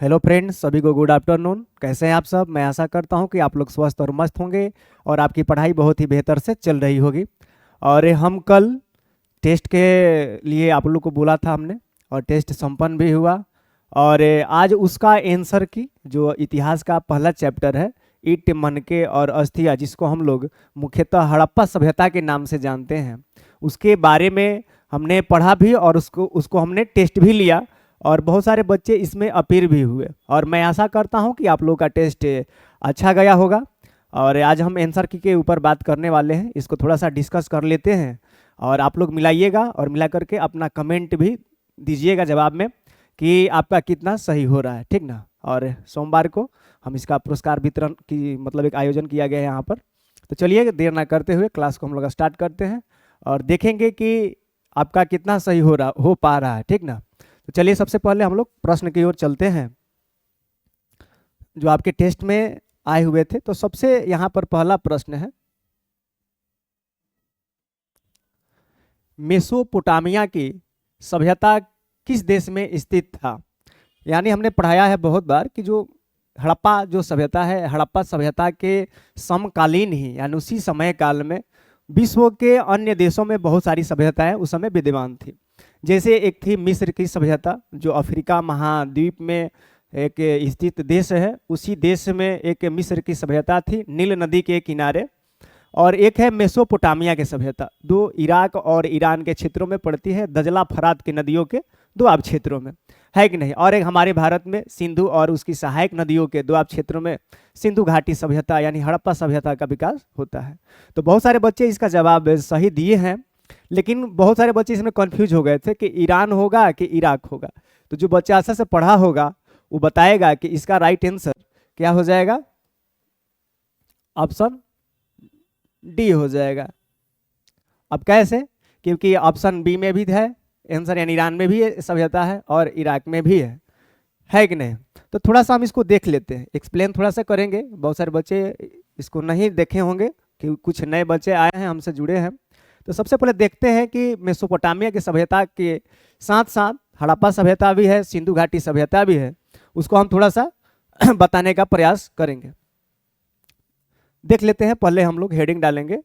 Hello friends, सभी को good afternoon. कैसे हैं आप सब? मैं आशा करता हूं कि आप लोग स्वस्थ और मस्त होंगे और आपकी पढ़ाई बहुत ही बेहतर से चल रही होगी। और हम कल टेस्ट के लिए आप लोग को बोला था हमने, और टेस्ट संपन्न भी हुआ। और आज उसका आंसर की जो इतिहास का पहला चैप्टर है, ईट मनके और अस्थिया, जिसको हम लोग मुख्यतः हड़प्पा सभ्यता के नाम से जानते हैं, उसके बारे में हमने पढ़ा भी और उसको उसको हमने टेस्ट भी लिया। और बहुत सारे बच्चे इसमें अपीयर भी हुए और मैं आशा करता हूं कि आप लोगों का टेस्ट अच्छा गया होगा। और आज हम आंसर की के ऊपर बात करने वाले हैं, इसको थोड़ा सा डिस्कस कर लेते हैं। और आप लोग मिलाइएगा और मिला करके अपना कमेंट भी दीजिएगा जवाब में कि आपका कितना सही हो रहा है, ठीक ना। और सोमवार को हम इसका पुरस्कार वितरण की मतलब एक आयोजन किया गया है यहाँ पर। तो चलिए देर ना करते हुए क्लास को हम लोग स्टार्ट करते हैं और देखेंगे कि आपका कितना सही हो पा रहा है, ठीक ना। तो चलिए सबसे पहले हम लोग प्रश्न की ओर चलते हैं जो आपके टेस्ट में आए हुए थे। तो सबसे यहाँ पर पहला प्रश्न है, मेसोपोटामिया की सभ्यता किस देश में स्थित था। यानी हमने पढ़ाया है बहुत बार कि जो हड़प्पा जो सभ्यता है, हड़प्पा सभ्यता के समकालीन ही यानी उसी समय काल में विश्व के अन्य देशों में बहुत सारी सभ्यताएं उस समय विद्यमान थी। जैसे एक थी मिस्र की सभ्यता, जो अफ्रीका महाद्वीप में एक स्थित देश है। उसी देश में एक मिस्र की सभ्यता थी नील नदी के किनारे। और एक है मेसोपोटामिया की सभ्यता, दो इराक और ईरान के क्षेत्रों में पड़ती है, दजला फरात की नदियों के दोआब क्षेत्रों में, है कि नहीं। और एक हमारे भारत में सिंधु और उसकी सहायक नदियों के दोआब क्षेत्रों में सिंधु घाटी सभ्यता यानी हड़प्पा सभ्यता का विकास होता है। तो बहुत सारे बच्चे इसका जवाब सही दिए हैं, लेकिन बहुत सारे बच्चे इसमें कंफ्यूज हो गए थे कि ईरान होगा कि इराक होगा। तो जो बच्चा अच्छा से पढ़ा होगा वो बताएगा कि इसका राइट आंसर क्या हो जाएगा। ऑप्शन डी हो जाएगा। अब कैसे? क्योंकि ऑप्शन बी में भी है आंसर, यानी ईरान में भी सभ्यता है और इराक में भी है कि नहीं। तो थोड़ा सा हम इसको देख लेते हैं, एक्सप्लेन थोड़ा सा करेंगे। बहुत सारे बच्चे इसको नहीं देखे होंगे कि कुछ नए बच्चे आए हैं, हमसे जुड़े हैं। तो सबसे पहले देखते हैं कि मेसोपोटामिया की सभ्यता के साथ साथ हड़प्पा सभ्यता भी है, सिंधु घाटी सभ्यता भी है, उसको हम थोड़ा सा बताने का प्रयास करेंगे। देख लेते हैं, पहले हम लोग हेडिंग डालेंगे,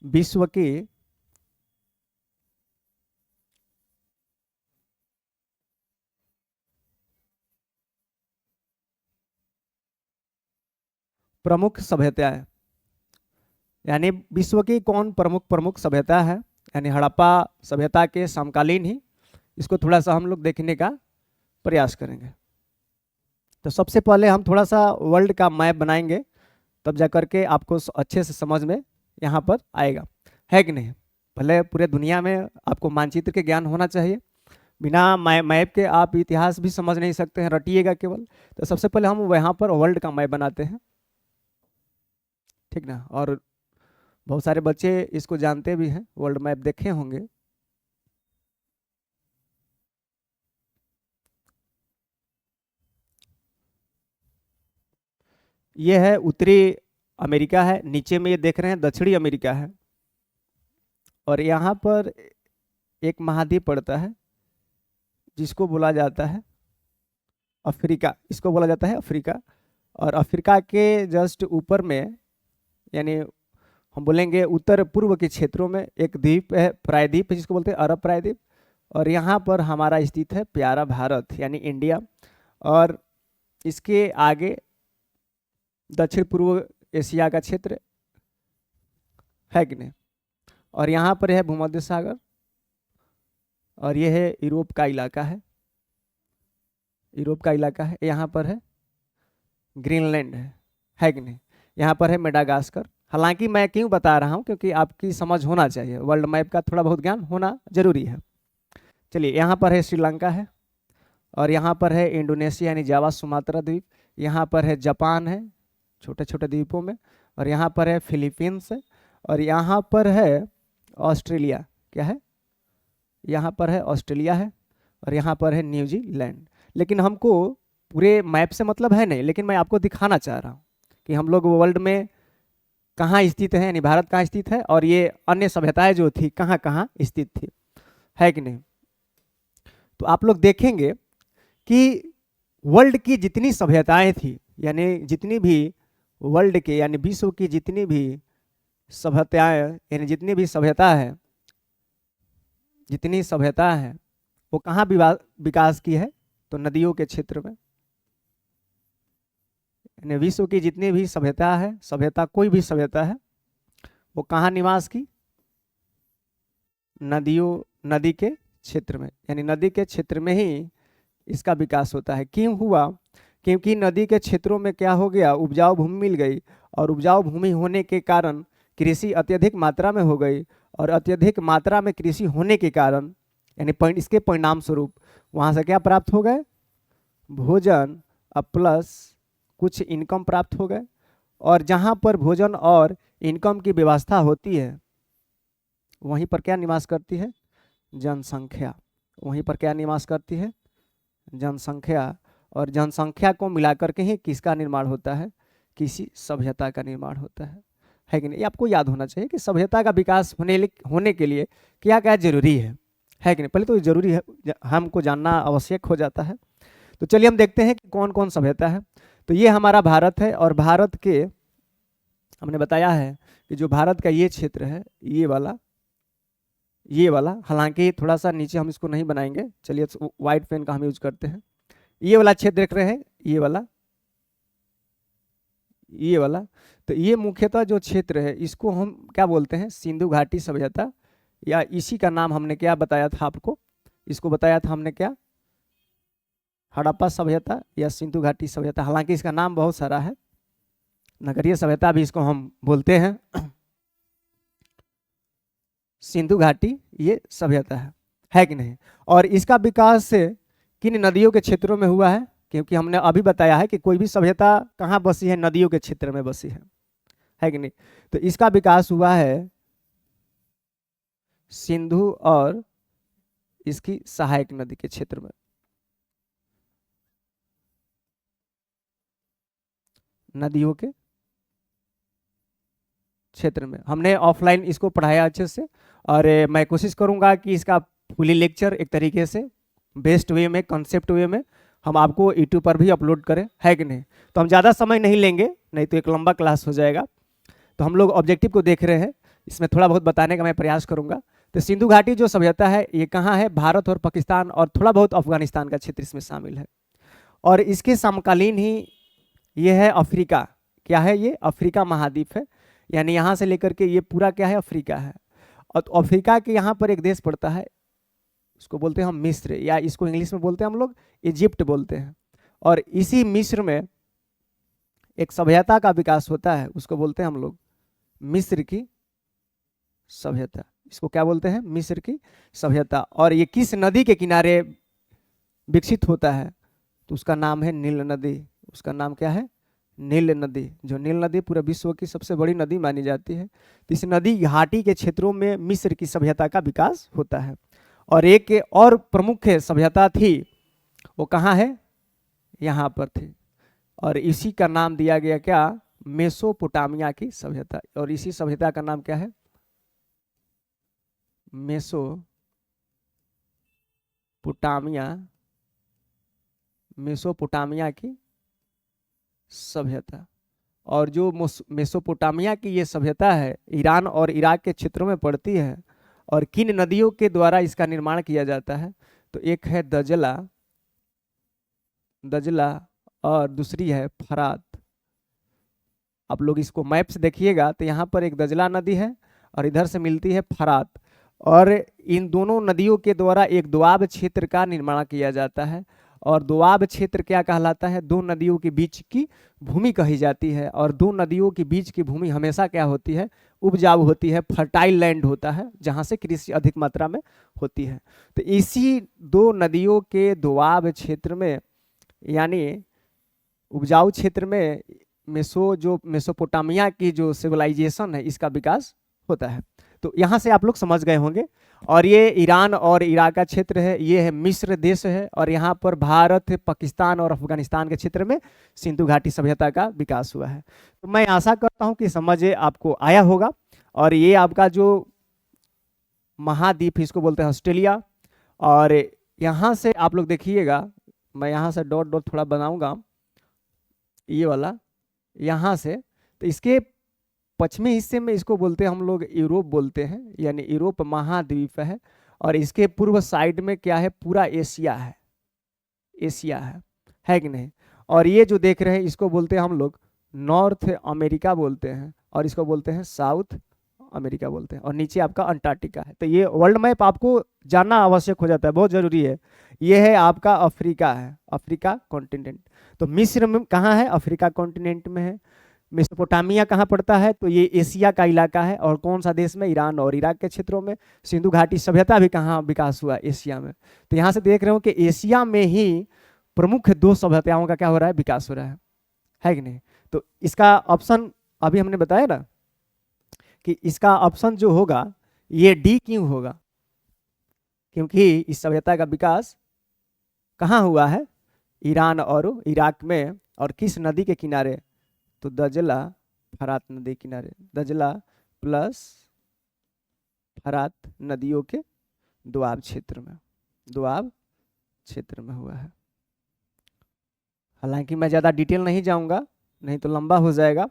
विश्व की प्रमुख सभ्यताएं, यानी विश्व की कौन प्रमुख प्रमुख सभ्यता है, यानी हड़प्पा सभ्यता के समकालीन ही, इसको थोड़ा सा हम लोग देखने का प्रयास करेंगे। तो सबसे पहले हम थोड़ा सा वर्ल्ड का मैप बनाएंगे, तब जा करके आपको अच्छे से समझ में यहाँ पर आएगा, है कि नहीं। पहले पूरे दुनिया में आपको मानचित्र के ज्ञान होना चाहिए, बिना मैप के आप इतिहास भी समझ नहीं सकते हैं, रटिएगा केवल। तो सबसे पहले हम यहाँ पर वर्ल्ड का मैप बनाते हैं, ठीक ना। और बहुत सारे बच्चे इसको जानते भी हैं, वर्ल्ड मैप देखे होंगे। ये है उत्तरी अमेरिका है, नीचे में ये देख रहे हैं दक्षिणी अमेरिका है। और यहाँ पर एक महाद्वीप पड़ता है जिसको बोला जाता है अफ्रीका, इसको बोला जाता है अफ्रीका। और अफ्रीका के जस्ट ऊपर में, यानी हम बोलेंगे उत्तर पूर्व के क्षेत्रों में, एक द्वीप है, प्रायद्वीप है, जिसको बोलते हैं अरब प्रायद्वीप। और यहाँ पर हमारा स्थित है प्यारा भारत यानी इंडिया। और इसके आगे दक्षिण पूर्व एशिया का क्षेत्र, है कि नहीं। और यहाँ पर है भूमध्य सागर, और ये है यूरोप का इलाका है, यूरोप का इलाका है। यहाँ पर है ग्रीनलैंड, है कि नहीं। यहाँ पर है मेडागास्कर। हालांकि मैं क्यों बता रहा हूँ, क्योंकि आपकी समझ होना चाहिए, वर्ल्ड मैप का थोड़ा बहुत ज्ञान होना जरूरी है। चलिए, यहाँ पर है श्रीलंका है, और यहाँ पर है इंडोनेशिया यानी जावा सुमात्रा द्वीप। यहाँ पर है जापान है छोटे छोटे द्वीपों में, और यहाँ पर है फिलीपींस है, और यहाँ पर है ऑस्ट्रेलिया। क्या है? यहाँ पर है ऑस्ट्रेलिया है, और यहाँ पर है न्यूजीलैंड। लेकिन हमको पूरे मैप से मतलब है नहीं, लेकिन मैं आपको दिखाना चाह रहा हूँ कि हम लोग वर्ल्ड में कहाँ स्थित है, यानी भारत कहाँ स्थित है, और ये अन्य सभ्यताएं जो थी कहाँ कहाँ स्थित थी, है कि नहीं। तो आप लोग देखेंगे कि वर्ल्ड की जितनी सभ्यताएं थी, यानी जितनी भी वर्ल्ड के यानी विश्व की जितनी भी सभ्यताएं, यानी जितनी भी सभ्यता है, जितनी सभ्यता है वो कहाँ विकास की है, तो नदियों के क्षेत्र में। यानी विश्व की जितनी भी सभ्यता है, सभ्यता कोई भी सभ्यता है, वो कहाँ निवास की, नदी के क्षेत्र में, यानी नदी के क्षेत्र में ही इसका विकास होता है। क्यों हुआ, क्योंकि नदी के क्षेत्रों में क्या हो गया, उपजाऊ भूमि मिल गई, और उपजाऊ भूमि होने के कारण कृषि अत्यधिक मात्रा में हो गई, और अत्यधिक मात्रा में कृषि होने के कारण यानी इसके परिणाम स्वरूप वहाँ से क्या प्राप्त हो गए, भोजन प्लस कुछ इनकम प्राप्त हो गए। और जहाँ पर भोजन और इनकम की व्यवस्था होती है वहीं पर क्या निवास करती है, जनसंख्या। वहीं पर क्या निवास करती है, जनसंख्या। और जनसंख्या को मिलाकर के ही किसका निर्माण होता है, किसी सभ्यता का निर्माण होता है कि नहीं। ये आपको याद होना चाहिए कि सभ्यता का विकास होने के लिए क्या क्या जरूरी है कि नहीं। पहले तो ये जरूरी है, हमको जानना आवश्यक हो जाता है। तो चलिए हम देखते हैं कि कौन कौन सभ्यता है। तो ये हमारा भारत है, और भारत के हमने बताया है कि जो भारत का ये क्षेत्र है, ये वाला, हालांकि थोड़ा सा नीचे हम इसको नहीं बनाएंगे, चलिए व्हाइट पेन का हम यूज करते हैं। ये वाला क्षेत्र देख रहे हैं, ये वाला। तो ये मुख्यतः जो क्षेत्र है इसको हम क्या बोलते हैं, सिंधु घाटी सभ्यता, या इसी का नाम हमने क्या बताया था आपको, इसको बताया था हमने क्या, हड़प्पा सभ्यता या सिंधु घाटी सभ्यता। हालांकि इसका नाम बहुत सारा है, नगरीय सभ्यता भी इसको हम बोलते हैं। सिंधु घाटी ये सभ्यता है कि नहीं। और इसका विकास किन नदियों के क्षेत्रों में हुआ है, क्योंकि हमने अभी बताया है कि कोई भी सभ्यता कहाँ बसी है, नदियों के क्षेत्र में बसी है कि नहीं। तो इसका विकास हुआ है सिंधु और इसकी सहायक नदी के क्षेत्र में, नदियों के क्षेत्र में। हमने ऑफलाइन इसको पढ़ाया अच्छे से, और मैं कोशिश करूंगा कि इसका फुली लेक्चर एक तरीके से बेस्ट वे में, कंसेप्ट वे में हम आपको यूट्यूब पर भी अपलोड करें, है कि नहीं। तो हम ज़्यादा समय नहीं लेंगे, नहीं तो एक लंबा क्लास हो जाएगा। तो हम लोग ऑब्जेक्टिव को देख रहे हैं, इसमें थोड़ा बहुत बताने का मैं प्रयास करूंगा। तो सिंधु घाटी जो सभ्यता है ये कहाँ है, भारत और पाकिस्तान और थोड़ा बहुत अफगानिस्तान का क्षेत्र इसमें शामिल है। और इसके समकालीन ही ये है अफ्रीका, क्या है ये, अफ्रीका महाद्वीप है, यानी यहाँ से लेकर के ये पूरा क्या है, अफ्रीका है। और तो अफ्रीका के यहाँ पर एक देश पड़ता है, उसको बोलते हैं हम मिस्र, या इसको इंग्लिश में बोलते हैं हम लोग इजिप्ट बोलते हैं। और इसी मिस्र में एक सभ्यता का विकास होता है, उसको बोलते हैं हम लोग मिस्र की सभ्यता। इसको क्या बोलते हैं, मिस्र की सभ्यता। और ये किस नदी के किनारे विकसित होता है, तो उसका नाम है नील नदी। उसका नाम क्या है, नील नदी। जो नील नदी पूरे विश्व की सबसे बड़ी नदी मानी जाती है। तो इस नदी घाटी के क्षेत्रों में मिस्र की सभ्यता का विकास होता है। और एक और प्रमुख सभ्यता थी, वो कहाँ है, यहाँ पर थी, और इसी का नाम दिया गया क्या, मेसोपोटामिया की सभ्यता। और इसी सभ्यता का नाम क्या है, मेसोपोटामिया की सभ्यता। और जो मेसोपोटामिया की ये सभ्यता है ईरान और इराक के क्षेत्रों में पड़ती है। और किन नदियों के द्वारा इसका निर्माण किया जाता है, तो एक है दजला और दूसरी है फरात। आप लोग इसको मैप से देखिएगा तो यहाँ पर एक दजला नदी है और इधर से मिलती है फरात। और इन दोनों नदियों के द्वारा एक दोआब क्षेत्र का निर्माण किया जाता है। और दोआब क्षेत्र क्या कहलाता है, दो नदियों के बीच की भूमि कही जाती है। और दो नदियों के बीच की भूमि हमेशा क्या होती है, उपजाऊ होती है, फर्टाइल लैंड होता है, जहाँ से कृषि अधिक मात्रा में होती है। तो इसी दो नदियों के दोआब क्षेत्र में, यानी उपजाऊ क्षेत्र में, मेसोपोटामिया की जो सिविलाइजेशन है इसका विकास होता है। तो यहाँ से आप लोग समझ गए होंगे। और ये ईरान और इराक का क्षेत्र है, ये है मिस्र देश है, और यहाँ पर भारत, पाकिस्तान और अफगानिस्तान के क्षेत्र में सिंधु घाटी सभ्यता का विकास हुआ है। तो मैं आशा करता हूँ कि समझ आपको आया होगा। और ये आपका जो महाद्वीप इसको बोलते हैं ऑस्ट्रेलिया। और यहाँ से आप लोग देखिएगा, मैं यहाँ से डॉट डॉट थोड़ा बनाऊंगा ये वाला यहाँ से, तो इसके पश्चिमी हिस्से में इसको बोलते हैं हम लोग यूरोप बोलते हैं, यानी यूरोप महाद्वीप है। और इसके पूर्व साइड में क्या है, पूरा एशिया है, एशिया है कि नहीं। और ये जो देख रहे हैं इसको बोलते हैं हम लोग नॉर्थ अमेरिका बोलते हैं, और इसको बोलते हैं साउथ अमेरिका बोलते हैं, और नीचे आपका अंटार्कटिका है। तो ये वर्ल्ड मैप आपको जानना आवश्यक हो जाता है, बहुत जरूरी है। ये है आपका अफ्रीका है, अफ्रीका कॉन्टिनेंट। तो मिस्र में कहाँ है, अफ्रीका कॉन्टिनेंट में है। मेसोपोटामिया कहाँ पड़ता है, तो ये एशिया का इलाका है। और कौन सा देश में, ईरान और इराक के क्षेत्रों में। सिंधु घाटी सभ्यता भी कहाँ विकास हुआ, एशिया में। तो यहाँ से देख रहे हो कि एशिया में ही प्रमुख 2 सभ्यताओं का क्या हो रहा है, विकास हो रहा है कि नहीं। तो इसका ऑप्शन अभी हमने बताया ना कि इसका ऑप्शन जो होगा ये डी क्यों होगा, क्योंकि इस सभ्यता का विकास कहाँ हुआ है, ईरान और इराक में। और किस नदी के किनारे, तो दजला फरात नदी किनारे, दजला प्लस फरात नदियों के दोआब क्षेत्र में, दोआब क्षेत्र में हुआ है। हालांकि मैं ज़्यादा डिटेल नहीं जाऊंगा, नहीं तो लंबा हो जाएगा,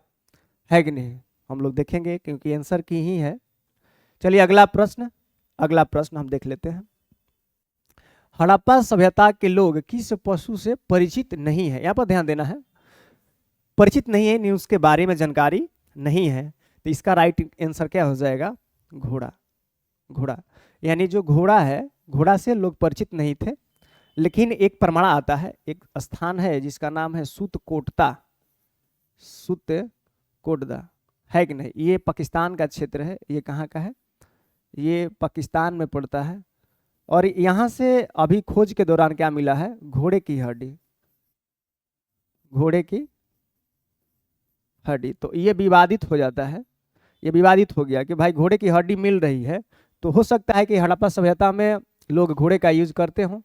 है कि नहीं। हम लोग देखेंगे क्योंकि आंसर की ही है। चलिए अगला प्रश्न हम देख लेते हैं। हड़प्पा सभ्यता के लोग किस पशु से परिचित नहीं है, यहाँ पर ध्यान देना है, परिचित नहीं है, न्यूज़ के बारे में जानकारी नहीं है। तो इसका राइट आंसर क्या हो जाएगा, घोड़ा। घोड़ा यानी जो घोड़ा है, घोड़ा से लोग परिचित नहीं थे। लेकिन एक प्रमाण आता है, एक स्थान है जिसका नाम है सूतकोटदा, सूतकोटदा, है कि नहीं। ये पाकिस्तान का क्षेत्र है, ये कहाँ का है, ये पाकिस्तान में पड़ता है। और यहाँ से अभी खोज के दौरान क्या मिला है, घोड़े की हड्डी, घोड़े की हड्डी। तो ये विवादित हो जाता है, ये विवादित हो गया कि भाई घोड़े की हड्डी मिल रही है, तो हो सकता है कि हड़प्पा सभ्यता में लोग घोड़े का यूज करते हों,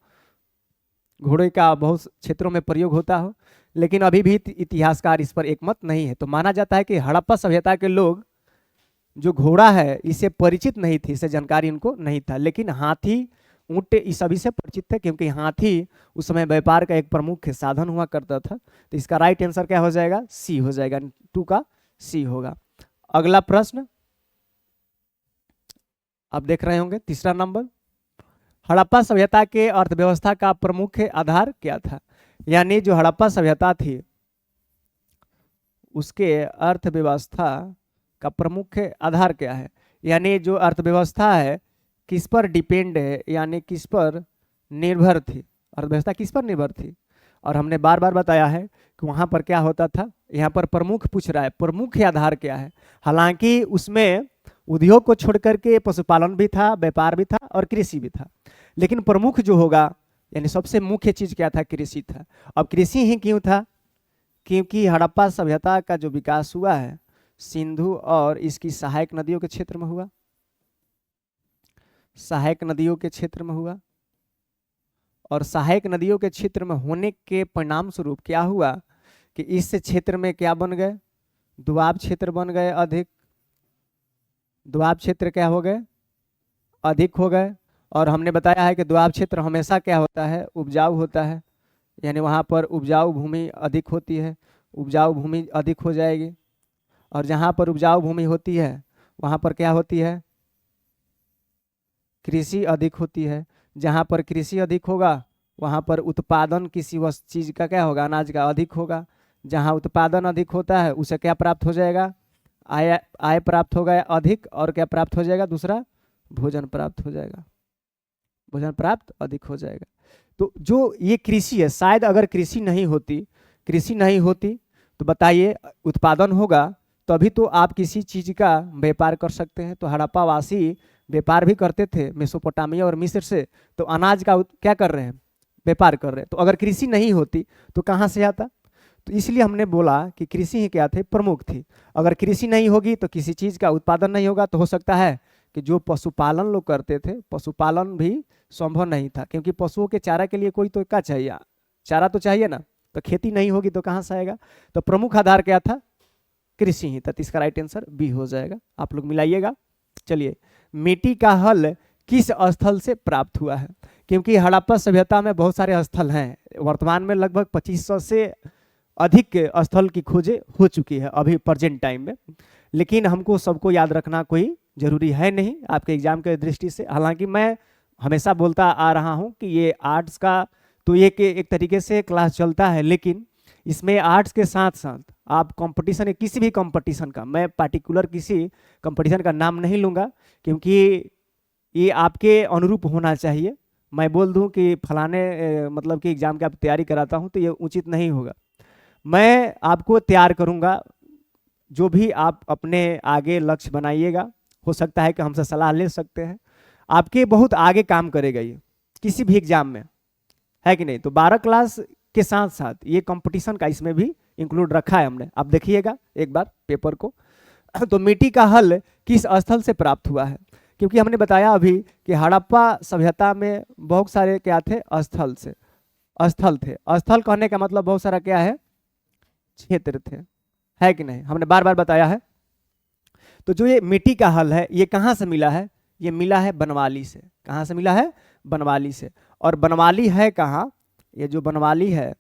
घोड़े का बहुत क्षेत्रों में प्रयोग होता हो। लेकिन अभी भी इतिहासकार इस पर एकमत नहीं है। तो माना जाता है कि हड़प्पा सभ्यता के लोग जो घोड़ा है इसे परिचित नहीं थी, इसे जानकारी इनको नहीं था। लेकिन हाथी, ऊंट इस सभी से परिचित थे, क्योंकि हाथी उस समय व्यापार का एक प्रमुख साधन हुआ करता था। तो इसका राइट आंसर क्या हो जाएगा, सी हो जाएगा, 2 का सी होगा। अगला प्रश्न आप देख रहे होंगे, तीसरा नंबर, हड़प्पा सभ्यता के अर्थव्यवस्था का प्रमुख आधार क्या था। यानी जो हड़प्पा सभ्यता थी उसके अर्थव्यवस्था का प्रमुख आधार क्या है, यानी जो अर्थव्यवस्था है किस पर डिपेंड है, यानी किस पर निर्भर थी, अर्थव्यवस्था किस पर निर्भर थी। और हमने बार बार बताया है कि वहाँ पर क्या होता था, यहाँ पर प्रमुख पूछ रहा है, प्रमुख आधार क्या है। हालांकि उसमें उद्योग को छोड़ करके पशुपालन भी था, व्यापार भी था और कृषि भी था। लेकिन प्रमुख जो होगा, यानी सबसे मुख्य चीज क्या था, कृषि था। अब कृषि ही क्यों था, क्योंकि हड़प्पा सभ्यता का जो विकास हुआ है सिंधु और इसकी सहायक नदियों के क्षेत्र में हुआ, सहायक नदियों के क्षेत्र में हुआ। और सहायक नदियों के क्षेत्र में होने के परिणाम स्वरूप क्या हुआ कि इस क्षेत्र में क्या बन गए, दोआब क्षेत्र बन गए, अधिक दोआब क्षेत्र क्या हो गए, अधिक हो गए। और हमने बताया है कि दोआब क्षेत्र हमेशा क्या होता है, उपजाऊ होता है, यानी वहाँ पर उपजाऊ भूमि अधिक होती है, उपजाऊ भूमि अधिक हो जाएगी। और जहाँ पर उपजाऊ भूमि होती है वहाँ पर क्या होती है, कृषि अधिक होती है। जहाँ पर कृषि अधिक होगा वहाँ पर उत्पादन किसी चीज़ का क्या होगा, अनाज का अधिक होगा। जहाँ उत्पादन अधिक होता है उसे क्या प्राप्त हो जाएगा, आय प्राप्त होगा अधिक। और क्या प्राप्त हो जाएगा, दूसरा भोजन प्राप्त हो जाएगा, भोजन प्राप्त अधिक हो जाएगा। तो जो ये कृषि है, शायद अगर कृषि नहीं होती तो बताइए उत्पादन होगा तभी तो आप किसी चीज़ का व्यापार कर सकते हैं। तो हड़प्पा वासी व्यापार भी करते थे मेसोपोटामिया और मिस्र से, तो अनाज का क्या कर रहे हैं, व्यापार कर रहे हैं। तो अगर कृषि नहीं होती तो कहाँ से आता, तो इसलिए हमने बोला कि कृषि ही क्या थे, प्रमुख थी। अगर कृषि नहीं होगी तो किसी चीज़ का उत्पादन नहीं होगा, तो हो सकता है कि जो पशुपालन लोग करते थे, पशुपालन भी संभव नहीं था, क्योंकि पशुओं के चारा के लिए कोई तो क्या चाहिए, चारा तो चाहिए ना, तो खेती नहीं होगी तो कहाँ से आएगा। तो प्रमुख आधार क्या था, कृषि ही था। तो इसका राइट आंसर बी हो जाएगा, आप लोग मिलाइएगा। चलिए, मिट्टी का हल किस स्थल से प्राप्त हुआ है, क्योंकि हड़प्पा सभ्यता में बहुत सारे स्थल हैं, वर्तमान में लगभग 2500 से अधिक स्थल की खोजें हो चुकी है अभी प्रेजेंट टाइम में, लेकिन हमको सबको याद रखना कोई जरूरी है नहीं आपके एग्जाम के दृष्टि से। हालांकि मैं हमेशा बोलता आ रहा हूं कि ये आर्ट्स का तो ये एक तरीके से क्लास चलता है, लेकिन इसमें आर्ट्स के साथ साथ आप कंपटीशन, किसी भी कंपटीशन का, मैं पार्टिकुलर किसी कंपटीशन का नाम नहीं लूँगा, क्योंकि ये आपके अनुरूप होना चाहिए। मैं बोल दूं कि फलाने मतलब कि एग्जाम की आप तैयारी कराता हूं तो ये उचित नहीं होगा। मैं आपको तैयार करूंगा, जो भी आप अपने आगे लक्ष्य बनाइएगा, हो सकता है कि हमसे सलाह ले सकते हैं, आपके बहुत आगे काम करेगा ये किसी भी एग्जाम में, है कि नहीं। तो 12 क्लास के साथ साथ ये कंपटीशन का इसमें भी इंक्लूड रखा है हमने, आप देखिएगा एक बार पेपर को। तो मिट्टी का हल किस स्थल से प्राप्त हुआ है, क्योंकि हमने बताया अभी कि हड़प्पा सभ्यता में बहुत सारे क्या थे, स्थल थे। स्थल कहने का मतलब बहुत सारा क्या है, क्षेत्र थे, है कि नहीं, हमने बार बार बताया है। तो जो ये मिट्टी का हल है ये कहाँ से मिला है, ये मिला है बनवाली से। कहाँ से मिला है, बनवाली से। और बनवाली है कहाँ, ये जो बनवाली है,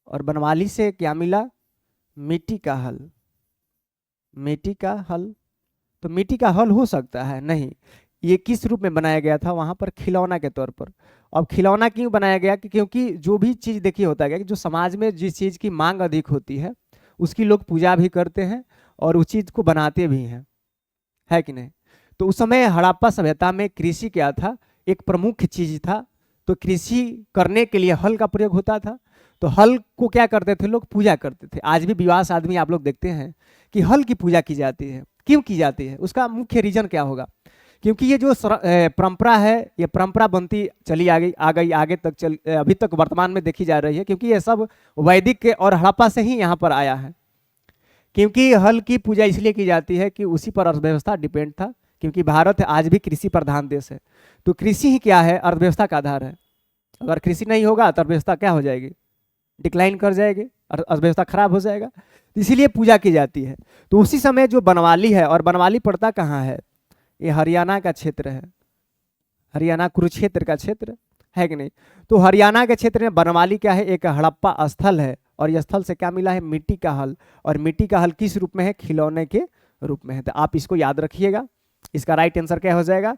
और बनवाली से क्या मिला, मिट्टी का हल। मिट्टी का हल, तो मिट्टी का हल हो सकता है नहीं, ये किस रूप में बनाया गया था वहां पर, खिलौना के तौर पर। अब खिलौना क्यों बनाया गया, क्योंकि जो भी चीज़ देखिए होता है कि जो समाज में जिस चीज़ की मांग अधिक होती है उसकी लोग पूजा भी करते हैं और उस चीज़ को बनाते भी हैं, है कि नहीं। तो उस समय हड़प्पा सभ्यता में कृषि क्या था, एक प्रमुख चीज था। तो कृषि करने के लिए हल का प्रयोग होता था। तो हल को क्या करते थे लोग, पूजा करते थे। आज भी विवाह आदमी आप लोग देखते हैं कि हल की पूजा की जाती है। क्यों की जाती है, उसका मुख्य रीजन क्या होगा, क्योंकि ये जो परंपरा है, ये परंपरा बनती चली आ गई आगे तक अभी तक वर्तमान में देखी जा रही है, क्योंकि ये सब वैदिक के और हड़प्पा से ही यहाँ पर आया है। क्योंकि हल की पूजा इसलिए की जाती है कि उसी पर अर्थव्यवस्था डिपेंड था, क्योंकि भारत आज भी कृषि प्रधान देश है। तो कृषि ही क्या है, अर्थव्यवस्था का आधार है। अगर कृषि नहीं होगा तो अर्थव्यवस्था क्या हो जाएगी, डिक्लाइन कर जाएगी, अर्थव्यवस्था खराब हो जाएगा। तो इसीलिए पूजा की जाती है। तो उसी समय जो बनवाली है, और बनवाली पड़ता कहाँ है, ये हरियाणा का क्षेत्र है, हरियाणा कुरुक्षेत्र का क्षेत्र, है कि नहीं। तो हरियाणा के क्षेत्र में बनवाली क्या है, एक हड़प्पा स्थल है। और यह स्थल से क्या मिला है, मिट्टी का हल। और मिट्टी का हल किस रूप में है, खिलौने के रूप में है। तो आप इसको याद रखिएगा, इसका राइट आंसर क्या हो जाएगा,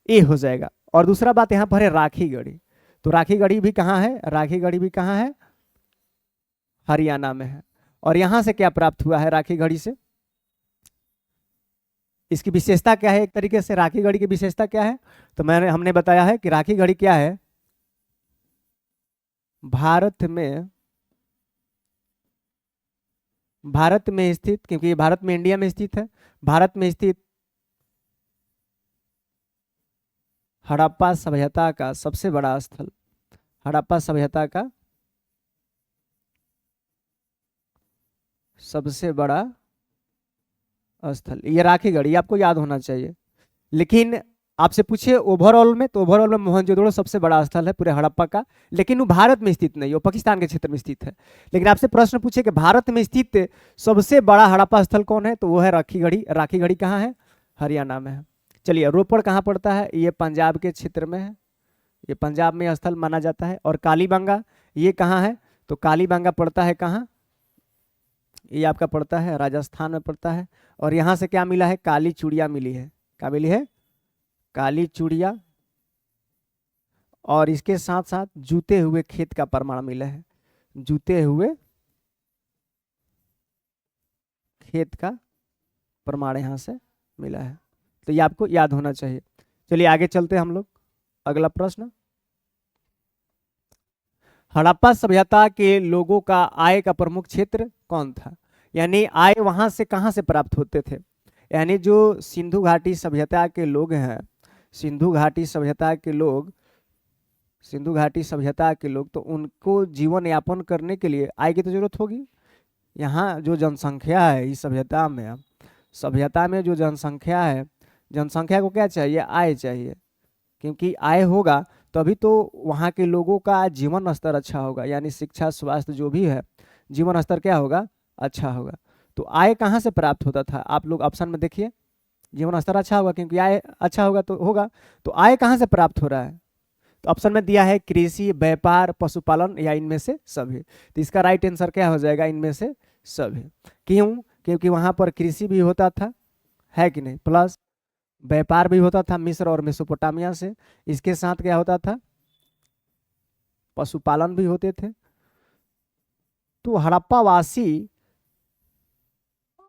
ए हो जाएगा। और दूसरा बात यहाँ पर है राखी गढ़ी। तो राखी गढ़ी भी कहाँ है, राखी गढ़ी भी कहाँ है, हरियाणा में है। और यहाँ से क्या प्राप्त हुआ है, राखी गढ़ी से, इसकी विशेषता क्या है, एक तरीके से राखी गढ़ी की विशेषता क्या है। तो हमने बताया है कि राखी गढ़ी क्या है, भारत में स्थित, क्योंकि भारत में, इंडिया में स्थित है, भारत में स्थित हड़प्पा सभ्यता का सबसे बड़ा स्थल, हड़प्पा सभ्यता का सबसे बड़ा स्थल, ये राखी गढ़ी आपको याद होना चाहिए। लेकिन आपसे पूछे ओवरऑल में, तो ओवरऑल में मोहनजोदड़ो सबसे बड़ा स्थल है पूरे हड़प्पा का, लेकिन वो भारत में स्थित नहीं, वो पाकिस्तान के क्षेत्र में स्थित है। लेकिन आपसे प्रश्न पूछे कि भारत में स्थित सबसे बड़ा हड़प्पा स्थल कौन है, तो वो है राखी गढ़ी। राखी गढ़ी कहाँ है, हरियाणा में है। चलिए, रोपड़ कहाँ पड़ता है, ये पंजाब के क्षेत्र में है, ये पंजाब में स्थल माना जाता है। और कालीबंगा ये कहाँ है, तो कालीबंगा पड़ता है कहाँ, ये आपका पड़ता है राजस्थान में पड़ता है। और यहाँ से क्या मिला है, काली चूड़िया मिली है, क्या मिली है, काली चूड़िया। और इसके साथ साथ जूते हुए खेत का प्रमाण मिला है, जूते हुए खेत का प्रमाण यहाँ से मिला है। तो ये आपको याद होना चाहिए। चलिए आगे चलते हैं हम लोग, अगला प्रश्न, हड़प्पा सभ्यता के लोगों का आय का प्रमुख क्षेत्र कौन था, यानी आय वहां से कहां से प्राप्त होते थे। यानी जो सिंधु घाटी सभ्यता के लोग हैं, सिंधु घाटी सभ्यता के लोग, सिंधु घाटी सभ्यता के लोग, तो उनको जीवन यापन करने के लिए आय की तो जरूरत होगी। यहाँ जो जनसंख्या है इस सभ्यता में जो जनसंख्या है, जनसंख्या को क्या चाहिए? आय चाहिए, क्योंकि आय होगा तभी तो वहाँ के लोगों का जीवन स्तर अच्छा होगा, यानी शिक्षा स्वास्थ्य जो भी है, जीवन स्तर क्या होगा? अच्छा होगा। तो आय कहाँ से प्राप्त होता था? आप लोग ऑप्शन में देखिए, जीवन स्तर अच्छा होगा क्योंकि आय अच्छा होगा तो होगा। तो आय कहाँ से प्राप्त हो रहा है? तो ऑप्शन में दिया है कृषि, व्यापार, पशुपालन या इनमें से सभी। तो इसका राइट आंसर क्या हो जाएगा? इनमें से सभी। क्यों? क्योंकि वहां पर कृषि भी होता था, है कि नहीं, प्लस व्यापार भी होता था मिस्र और मेसोपोटामिया से। इसके साथ क्या होता था? पशुपालन भी होते थे। तो हड़प्पा वासी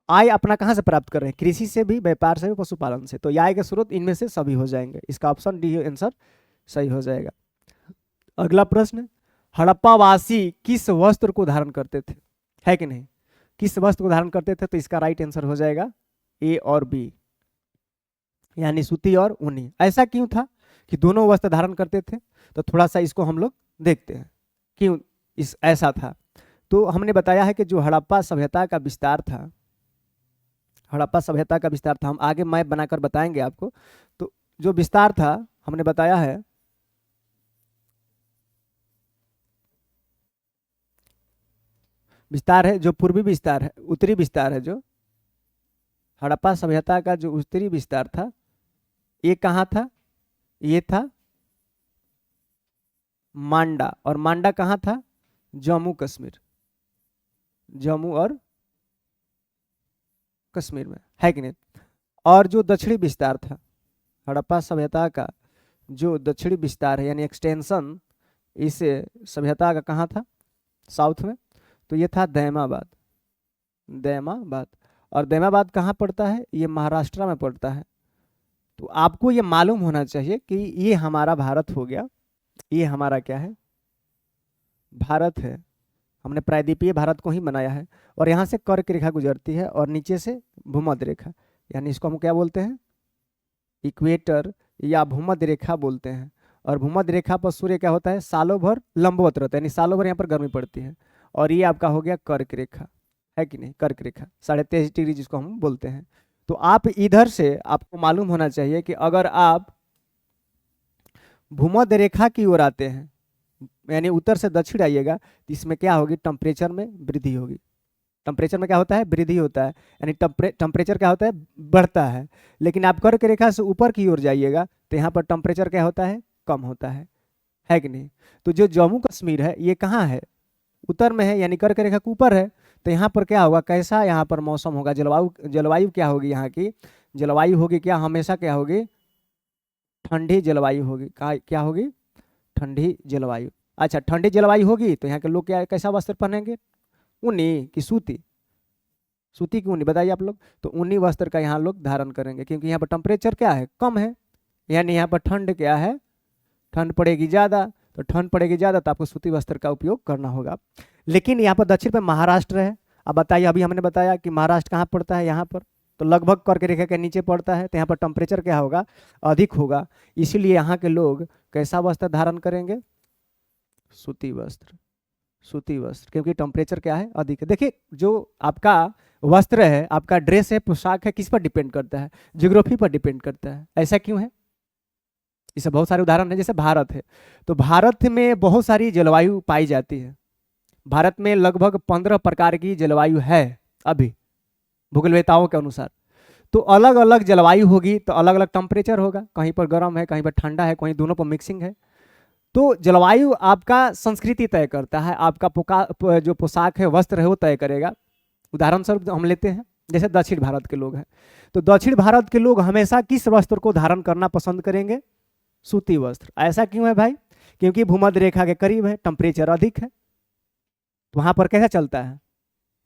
आय अपना कहाँ से प्राप्त कर रहे हैं? कृषि से भी, व्यापार से भी, पशुपालन से। तो ये आय के स्रोत इनमें से सभी हो जाएंगे। इसका ऑप्शन डी आंसर सही हो जाएगा। अगला प्रश्न, हड़प्पा वासी किस वस्त्र को धारण करते थे? है कि नहीं? किस वस्त्र को धारण करते थे? तो इसका राइट आंसर हो जाएगा ए और बी, यानी सूती और ऊनी। ऐसा क्यों था कि दोनों वस्त्र धारण करते थे? तो थोड़ा सा इसको हम लोग देखते हैं क्यों इस ऐसा था। तो हमने बताया है कि जो हड़प्पा सभ्यता का विस्तार था, हड़प्पा सभ्यता का विस्तार था, हम आगे मैप बनाकर बताएंगे आपको। तो जो विस्तार था हमने बताया है, विस्तार है जो पूर्वी विस्तार है, उत्तरी विस्तार है, जो हड़प्पा सभ्यता का जो उत्तरी विस्तार था, ये कहाँ था? ये था मांडा। और मांडा कहाँ था? जम्मू कश्मीर, जम्मू और कश्मीर में, है कि नहीं? और जो दक्षिणी विस्तार था हड़प्पा सभ्यता का, जो दक्षिणी विस्तार है यानी एक्सटेंशन इस सभ्यता का, कहाँ था? साउथ में। तो ये था दैमाबाद, दैमाबाद। और दैमाबाद कहाँ पड़ता है? ये महाराष्ट्र में पड़ता है। तो आपको ये मालूम होना चाहिए कि ये हमारा भारत हो गया, ये हमारा क्या है? भारत है। हमने प्रायद्वीपीय भारत को ही बनाया है। और यहाँ से कर्क रेखा गुजरती है और नीचे से भूमध्य रेखा, यानी इसको हम क्या बोलते हैं? इक्वेटर या भूमध्य रेखा बोलते हैं। और भूमध्य रेखा पर सूर्य क्या होता है? सालों भर लंबवत रहता है, यानी सालों भर यहाँ पर गर्मी पड़ती है। और ये आपका हो गया कर्क रेखा, है कि नहीं? कर्क रेखा 23.5 डिग्री जिसको हम बोलते हैं। तो आप इधर से आपको मालूम होना चाहिए कि अगर आप भूमध्य रेखा की ओर आते हैं, यानी उत्तर से दक्षिण आइएगा, तो इसमें क्या होगी? टेम्परेचर में वृद्धि होगी। टेम्परेचर में क्या होता है? वृद्धि होता है, यानी टेम्परेचर क्या होता है? बढ़ता है। लेकिन आप कर्क रेखा से ऊपर की ओर जाइएगा तो यहाँ पर टेम्परेचर क्या होता है? कम होता है कि नहीं? तो जो जम्मू कश्मीर है ये कहाँ है? उत्तर में है, यानी कर्क रेखा के ऊपर है। तो यहाँ पर क्या होगा? कैसा यहाँ पर मौसम होगा? जलवायु, जलवायु क्या होगी यहाँ की? जलवायु होगी क्या? हमेशा क्या होगी? ठंडी जलवायु होगी। क्या होगी? ठंडी जलवायु। अच्छा, ठंडी जलवायु होगी तो यहाँ के लोग क्या, कैसा वस्त्र पहनेंगे? ऊनी कि सूती? सूती की ऊनी, बताइए आप लोग। तो ऊनी वस्त्र का यहाँ लोग धारण करेंगे, क्योंकि यहाँ पर टेम्परेचर क्या है? कम है, यानी यहाँ पर ठंड क्या है? ठंड पड़ेगी ज़्यादा। तो ठंड पड़ेगी ज़्यादा तो आपको सूती वस्त्र का उपयोग करना होगा। लेकिन यहाँ पर दक्षिण में महाराष्ट्र है। अब बताइए, अभी हमने बताया कि महाराष्ट्र कहाँ पड़ता है? यहाँ पर। तो लगभग कर्क रेखा के नीचे पड़ता है, तो यहाँ पर टेम्परेचर क्या होगा? अधिक होगा। इसीलिए यहाँ के लोग कैसा वस्त्र धारण करेंगे? सूती वस्त्र, सूती वस्त्र, क्योंकि टेम्परेचर क्या है? अधिक है। देखिए, जो आपका वस्त्र है, आपका ड्रेस है, पोशाक है, किस पर डिपेंड करता है? ज्योग्राफी पर डिपेंड करता है। ऐसा क्यों है? इससे बहुत सारे उदाहरण है, जैसे भारत है, तो भारत में बहुत सारी जलवायु पाई जाती है। भारत में लगभग 15 प्रकार की जलवायु है अभी, भूगोलवेताओं के अनुसार। तो अलग अलग जलवायु होगी तो अलग अलग टेम्परेचर होगा, कहीं पर गर्म है, कहीं पर ठंडा है, कहीं दोनों पर मिक्सिंग है। तो जलवायु आपका संस्कृति तय करता है, आपका जो पोशाक है, वस्त्र है, वो तय करेगा। उदाहरण स्वरूप हम लेते हैं, जैसे दक्षिण भारत के लोग हैं, तो दक्षिण भारत के लोग हमेशा किस वस्त्र को धारण करना पसंद करेंगे? सूती वस्त्र। ऐसा क्यों है भाई? क्योंकि भूमध्य रेखा के करीब है, टेम्परेचर अधिक है। तो वहां पर कैसा चलता है?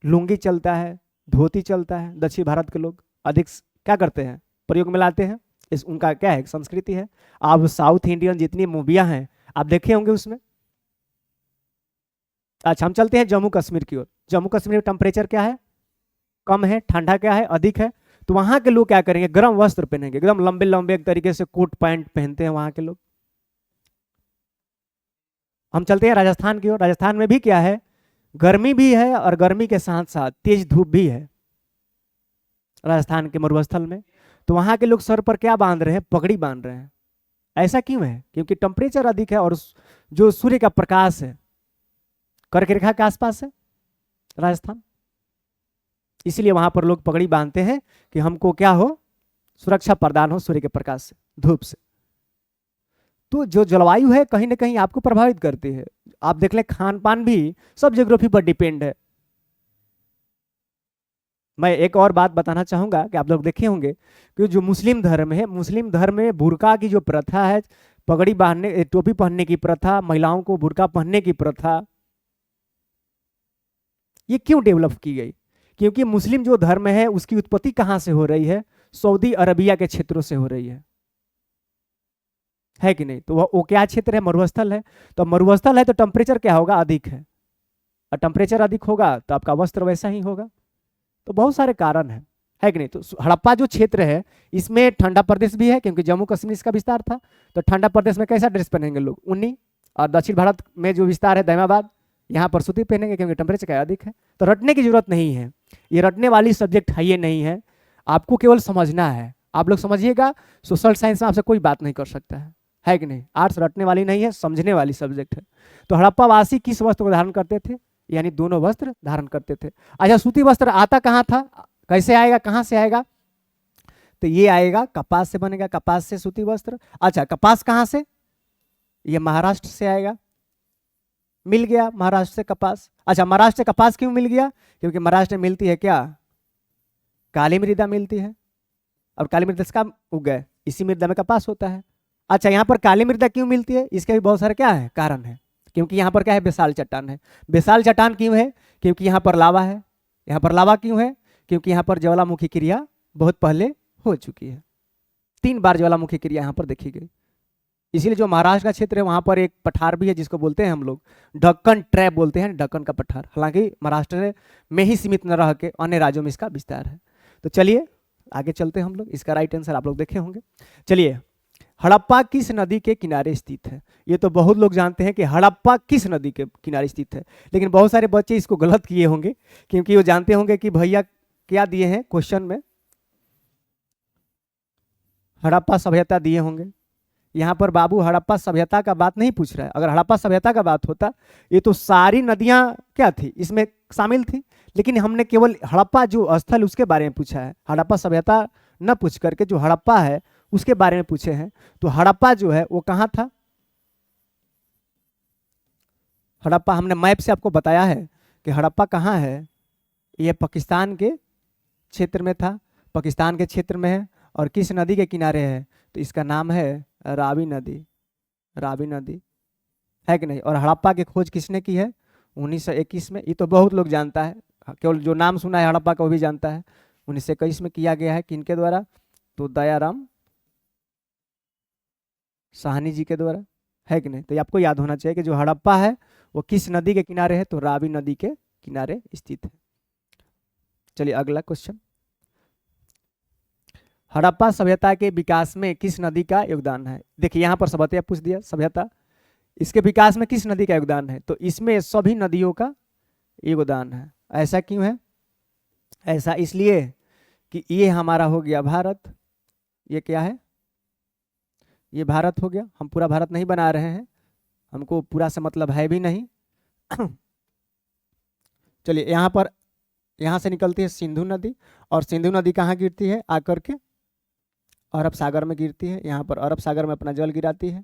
लुंगी चलता है, धोती चलता है। दक्षिण भारत के लोग अधिक क्या करते हैं? प्रयोग में लाते हैं। इस उनका क्या है? संस्कृति है। आप साउथ इंडियन जितनी मूवियां हैं आप देखे होंगे उसमें। अच्छा, हम चलते हैं जम्मू कश्मीर की ओर। जम्मू कश्मीर में टेम्परेचर क्या है? कम है। ठंडा क्या है? अधिक है। तो वहां के लोग क्या करेंगे? गर्म वस्त्र पहनेंगे, एकदम लंबे लंबे एक तरीके से कोट पैंट पहनते हैं वहां के लोग। हम चलते हैं राजस्थान की ओर। राजस्थान में भी क्या है? गर्मी भी है और गर्मी के साथ साथ तेज धूप भी है राजस्थान के मरुस्थल में। तो वहां के लोग सर पर क्या बांध रहे हैं? पगड़ी बांध रहे हैं। ऐसा क्यों है? क्योंकि टेम्परेचर अधिक है और जो सूर्य का प्रकाश है कर्क रेखा के आसपास है राजस्थान, इसलिए वहां पर लोग पगड़ी बांधते हैं कि हमको क्या हो, सुरक्षा प्रदान हो सूर्य के प्रकाश से, धूप से। तो जो जलवायु है कहीं ना कहीं आपको प्रभावित करती है। आप देख लें खान पान भी सब ज्योग्राफी पर डिपेंड है। मैं एक और बात बताना चाहूंगा कि आप लोग देखे होंगे कि जो मुस्लिम धर्म है, मुस्लिम धर्म में बुर्का की जो प्रथा है, पगड़ी बांधने, टोपी पहनने की प्रथा, महिलाओं को बुर्का पहनने की प्रथा, ये क्यों डेवलप की गई? क्योंकि मुस्लिम जो धर्म है उसकी उत्पत्ति कहां से हो रही है? सऊदी अरबिया के क्षेत्रों से हो रही है कि नहीं? तो वो क्या क्षेत्र है? मरुस्थल है। तो मरुस्थल है तो टेम्परेचर क्या होगा? अधिक है, और टेम्परेचर अधिक होगा तो आपका वस्त्र वैसा ही होगा। तो बहुत सारे कारण है कि नहीं? तो हड़प्पा जो क्षेत्र है इसमें ठंडा प्रदेश भी है, क्योंकि जम्मू कश्मीर इसका विस्तार था। तो ठंडा प्रदेश में कैसा ड्रेस पहनेंगे लोग? ऊनी। और दक्षिण भारत में जो विस्तार है दैमाबाद, यहाँ पर सूती पहनेंगे क्योंकि टेम्परेचर क्या अधिक है। तो रटने की जरूरत नहीं है, ये रटने वाली सब्जेक्ट है ये नहीं है, आपको केवल समझना है। आप लोग समझिएगा, सोशल साइंस में आपसे कोई बात नहीं कर सकता है कि नहीं? आर्ट्स रटने वाली नहीं है, समझने वाली सब्जेक्ट है। तो हड़प्पा वासी किस वस्त्र को धारण करते थे? यानी दोनों वस्त्र धारण करते थे। अच्छा, सूती वस्त्र आता कहाँ था? कैसे आएगा, कहाँ से आएगा? तो ये आएगा, कपास से बनेगा, कपास से सूती वस्त्र। अच्छा, कपास कहाँ से? ये महाराष्ट्र से आएगा, मिल गया महाराष्ट्र से कपास। अच्छा, महाराष्ट्र से कपास क्यों मिल गया? क्योंकि महाराष्ट्र में मिलती है क्या? काली मृदा मिलती है, और काली मृदा का उग गए, इसी मृदा में कपास होता है। अच्छा, यहाँ पर काली मृदा क्यों मिलती है? इसके भी बहुत सारे क्या है कारण है। क्योंकि यहाँ पर क्या है? विशाल चट्टान है। विशाल चट्टान क्यों है? क्योंकि यहाँ पर लावा है। यहाँ पर लावा क्यों है? क्योंकि यहाँ पर ज्वालामुखी क्रिया बहुत पहले हो चुकी है, 3 बार ज्वालामुखी क्रिया यहाँ पर देखी गई। इसीलिए जो महाराष्ट्र का क्षेत्र है वहां पर एक पठार भी है जिसको बोलते हैं हम लोग ढक्कन ट्रैप बोलते हैं, ढक्कन का पठार। हालांकि महाराष्ट्र में ही सीमित न रह के अन्य राज्यों में इसका विस्तार है। तो चलिए आगे चलते हैं हम लोग। इसका राइट आंसर आप लोग देखे होंगे। चलिए, हड़प्पा किस नदी के किनारे स्थित है? ये तो बहुत लोग जानते हैं कि हड़प्पा किस नदी के किनारे स्थित है, लेकिन बहुत सारे बच्चे इसको गलत किए होंगे, क्योंकि वो जानते होंगे कि भैया क्या दिए हैं क्वेश्चन में, हड़प्पा सभ्यता दिए होंगे। यहाँ पर बाबू हड़प्पा सभ्यता का बात नहीं पूछ रहा है। अगर हड़प्पा सभ्यता का बात होता, ये तो सारी नदियां क्या थी इसमें शामिल थी, लेकिन हमने केवल हड़प्पा जो स्थल उसके बारे में पूछा है। हड़प्पा सभ्यता न पूछ करके जो हड़प्पा है उसके बारे में पूछे हैं। तो हड़प्पा जो है वो कहाँ था? हड़प्पा हमने मैप से आपको बताया है कि हड़प्पा कहाँ है। ये पाकिस्तान के क्षेत्र में था, पाकिस्तान के क्षेत्र में है। और किस नदी के किनारे है? तो इसका नाम है रावी नदी। रावी नदी है कि नहीं? और हड़प्पा की खोज किसने की है? 1921 में। ये तो बहुत लोग जानता है, केवल जो नाम सुना है हड़प्पा का वो भी जानता है। 1921 में किया गया है। किनके द्वारा? तो दयाराम साहनी जी के द्वारा, है कि नहीं? तो ये आपको याद होना चाहिए कि जो हड़प्पा है वो किस नदी के किनारे है? तो रावी नदी के किनारे स्थित है। चलिए अगला क्वेश्चन, हड़प्पा सभ्यता के विकास में किस नदी का योगदान है? देखिए यहाँ पर सभ्यता पूछ दिया, सभ्यता, इसके विकास में किस नदी का योगदान है? तो इसमें सभी नदियों का योगदान है। ऐसा क्यों है? ऐसा इसलिए कि ये हमारा हो गया भारत। ये क्या है? ये भारत हो गया। हम पूरा भारत नहीं बना रहे हैं, हमको पूरा से मतलब है भी नहीं। चलिए यहाँ पर, यहाँ से निकलती है सिंधु नदी, और सिंधु नदी कहाँ गिरती है? आकर के अरब सागर में गिरती है। यहाँ पर अरब सागर में अपना जल गिराती है।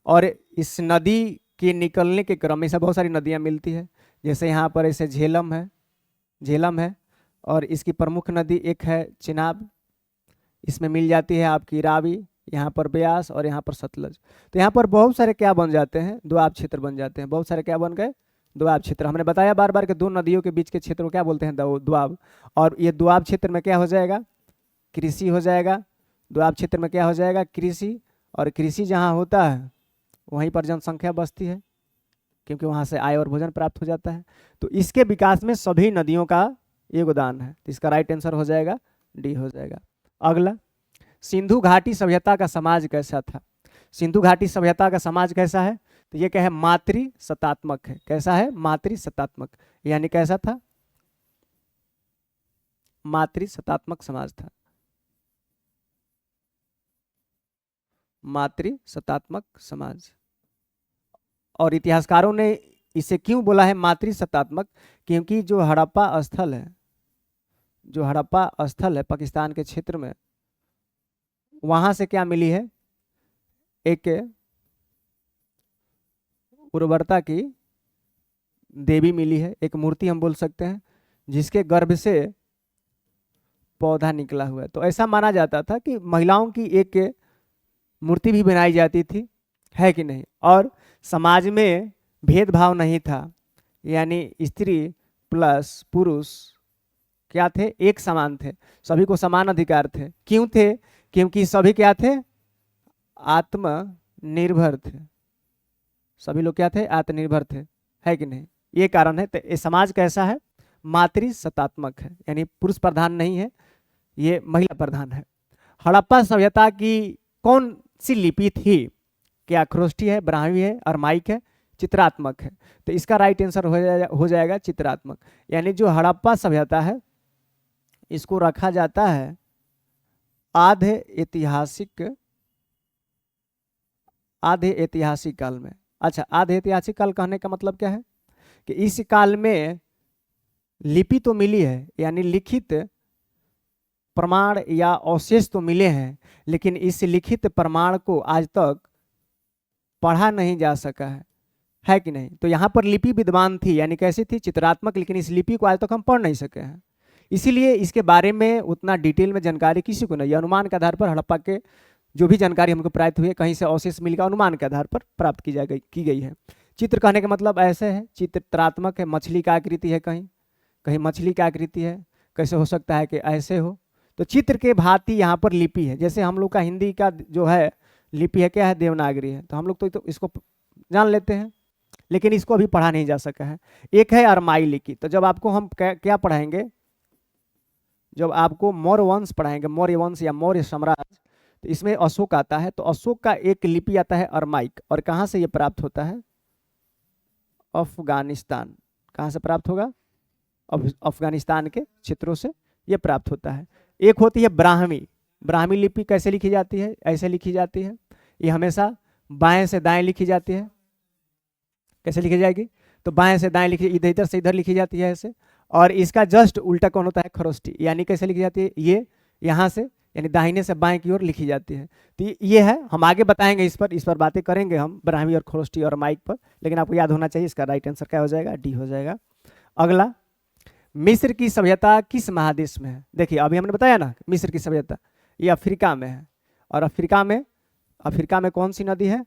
और इस नदी के निकलने के क्रम में से बहुत सारी नदियाँ मिलती है। जैसे यहाँ पर ऐसे झेलम है, झेलम है, और इसकी प्रमुख नदी एक है चिनाब, इसमें मिल जाती है आपकी रावी, यहाँ पर ब्यास, और यहाँ पर सतलज। तो यहाँ पर बहुत सारे क्या बन जाते हैं? दोआब क्षेत्र बन जाते हैं। बहुत सारे क्या बन गए? दोआब क्षेत्र। हमने बताया बार बार कि दो नदियों के बीच के क्षेत्र को क्या बोलते हैं? दोआब। और ये दोआब क्षेत्र में क्या हो जाएगा? कृषि हो जाएगा। दोआब क्षेत्र में क्या हो जाएगा? कृषि। और कृषि जहाँ होता है वहीं पर जनसंख्या बसती है, क्योंकि वहाँ से आय और भोजन प्राप्त हो जाता है। तो इसके विकास में सभी नदियों का योगदान है। तो इसका राइट आंसर हो जाएगा डी हो जाएगा। अगला, सिंधु घाटी सभ्यता का समाज कैसा था? सिंधु घाटी सभ्यता का समाज कैसा है? तो ये क्या है? मातृ सत्तात्मक है। कैसा है? मातृ सत्तात्मक, यानी कैसा था? मातृ सत्तात्मक समाज था। मातृसत्तात्मक समाज। और इतिहासकारों ने इसे क्यों बोला है मातृसत्तात्मक? क्योंकि जो हड़प्पा स्थल है, जो हड़प्पा स्थल है पाकिस्तान के क्षेत्र में, वहां से क्या मिली है? एक उर्वरता की देवी मिली है, एक मूर्ति हम बोल सकते हैं, जिसके गर्भ से पौधा निकला हुआ है। तो ऐसा माना जाता था कि महिलाओं की एक मूर्ति भी बनाई जाती थी, है कि नहीं? और समाज में भेदभाव नहीं था, यानी स्त्री प्लस पुरुष क्या थे? एक समान थे, सभी को समान अधिकार थे। क्यों थे? क्योंकि सभी क्या थे? आत्मनिर्भर थे। सभी लोग क्या थे? आत्मनिर्भर थे, है कि नहीं? ये कारण है। तो ये समाज कैसा है? मातृसत्तात्मक है, यानी पुरुष प्रधान नहीं है, ये महिला प्रधान है। हड़प्पा सभ्यता की कौन सी लिपि थी? क्या खरोष्ठी है, ब्राह्मी है, अरमाइक है, चित्रात्मक है? तो इसका राइट आंसर हो जाएगा चित्रात्मक। यानी जो हड़प्पा सभ्यता है इसको रखा जाता है आधे ऐतिहासिक काल में। अच्छा, आधे ऐतिहासिक काल कहने का मतलब क्या है? कि इस काल में लिपि तो मिली है, यानी लिखित प्रमाण या अवशेष तो मिले हैं, लेकिन इस लिखित प्रमाण को आज तक पढ़ा नहीं जा सका है कि नहीं? तो यहाँ पर लिपि विद्वान थी, यानी कैसी थी? चित्रात्मक, लेकिन इस लिपि को आज तक हम पढ़ नहीं सके हैं। इसीलिए इसके बारे में उतना डिटेल में जानकारी किसी को नहीं। अनुमान के आधार पर हड़प्पा के जो भी जानकारी हमको प्राप्त हुई है, कहीं से अवशेष मिलकर अनुमान के आधार पर प्राप्त की गई है। चित्र कहने का मतलब ऐसे है, चित्रात्मक है, मछली का आकृति है, कहीं कहीं मछली की आकृति है, कैसे हो सकता है कि ऐसे हो? तो चित्र के भांति यहाँ पर लिपि है। जैसे हम लोग का हिंदी का जो है लिपि है, क्या है? देवनागरी है। तो हम लोग तो इसको जान लेते हैं, लेकिन इसको अभी पढ़ा नहीं जा सका है। एक है अरमाई लिपि। तो जब आपको हम क्या पढ़ाएंगे? जब आपको मौर्य वंश पढ़ाएंगे, मौर्य वंश या मौर्य साम्राज्य, तो इसमें अशोक आता है। तो अशोक का एक लिपि आता है अरमाइक। और कहाँ से ये प्राप्त होता है? अफगानिस्तान। कहाँ से प्राप्त होगा? अफगानिस्तान के क्षेत्रों से ये प्राप्त होता है। एक होती है ब्राह्मी। ब्राह्मी लिपि कैसे लिखी जाती है? ऐसे लिखी जाती है। ये हमेशा बाएं से दाएं लिखी जाती है। कैसे लिखी जाएगी? तो बाएं से दाएं लिखी, इधर से इधर लिखी जाती है ऐसे। और इसका जस्ट उल्टा कौन होता है? खरोष्ठी। यानी कैसे लिखी जाती है? ये यहाँ से, यानी दाहिने से बाएं की ओर लिखी जाती है। तो ये है, हम आगे बताएंगे, इस पर बातें करेंगे हम, ब्राह्मी और खरोष्ठी और माइक पर। लेकिन आपको याद होना चाहिए, इसका राइट आंसर क्या हो जाएगा? डी हो जाएगा। अगला, मिस्र की सभ्यता किस महादेश में है? देखिए, अभी हमने बताया ना, मिस्र की सभ्यता ये अफ्रीका में है। और अफ्रीका में कौन सी नदी है?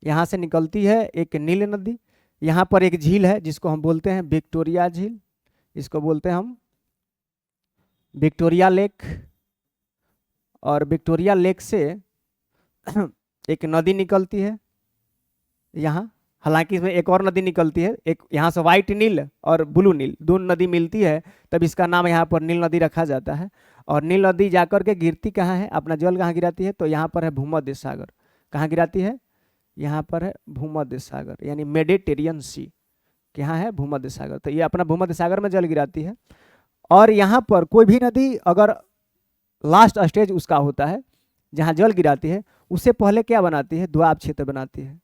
यहाँ से निकलती है एक नील नदी। यहाँ पर एक झील है जिसको हम बोलते हैं विक्टोरिया झील, इसको बोलते हैं हम विक्टोरिया लेक। और विक्टोरिया लेक से एक नदी निकलती है यहाँ। हालांकि इसमें एक और नदी निकलती है, एक यहाँ से व्हाइट नील और ब्लू नील, दोनों नदी मिलती है, तब इसका नाम यहाँ पर नील नदी रखा जाता है। और नील नदी जाकर के गिरती कहाँ है? अपना जल कहाँ गिराती है? तो यहाँ पर है भूमध्य सागर। कहाँ गिराती है? यहाँ पर है भूमध्य सागर, यानी मेडिटेरियन सी। यहाँ है भूमध्य सागर। तो ये अपना भूमध्य सागर में जल गिराती है। और यहाँ पर कोई भी नदी अगर लास्ट स्टेज उसका होता है जहाँ जल गिराती है, उससे पहले क्या बनाती है? द्वाब क्षेत्र बनाती है।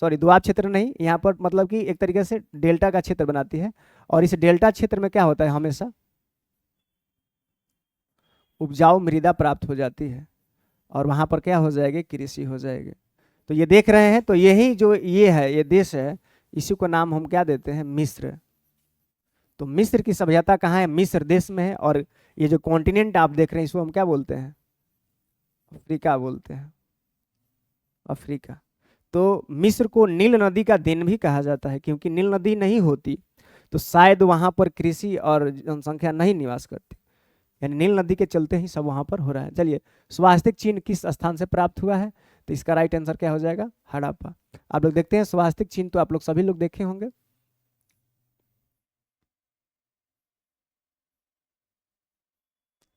सॉरी, द्वाब क्षेत्र नहीं, यहाँ पर मतलब कि एक तरीके से डेल्टा का क्षेत्र बनाती है। और इस डेल्टा क्षेत्र में क्या होता है? हमेशा उपजाऊ मृदा प्राप्त हो जाती है। और वहाँ पर क्या हो जाएगी? कृषि हो जाएगी। तो ये देख रहे हैं, तो यही जो ये है, ये देश है, इसी को नाम हम क्या देते हैं? मिस्र। तो मिस्र की सभ्यता कहाँ है? मिस्र देश में है। और ये जो कॉन्टिनेंट आप देख रहे हैं, इसको हम क्या बोलते हैं? अफ्रीका बोलते हैं, अफ्रीका। तो मिस्र को नील नदी का देन भी कहा जाता है, क्योंकि नील नदी नहीं होती तो शायद वहाँ पर कृषि और जनसंख्या नहीं निवास करती, यानी नील नदी के चलते ही सब वहाँ पर हो रहा है। चलिए, स्वास्तिक चिन्ह किस स्थान से प्राप्त हुआ है? तो इसका राइट आंसर क्या हो जाएगा? हड़प्पा। आप लोग देखते हैं स्वास्तिक चिन्ह, तो आप लोग सभी लोग देखे होंगे।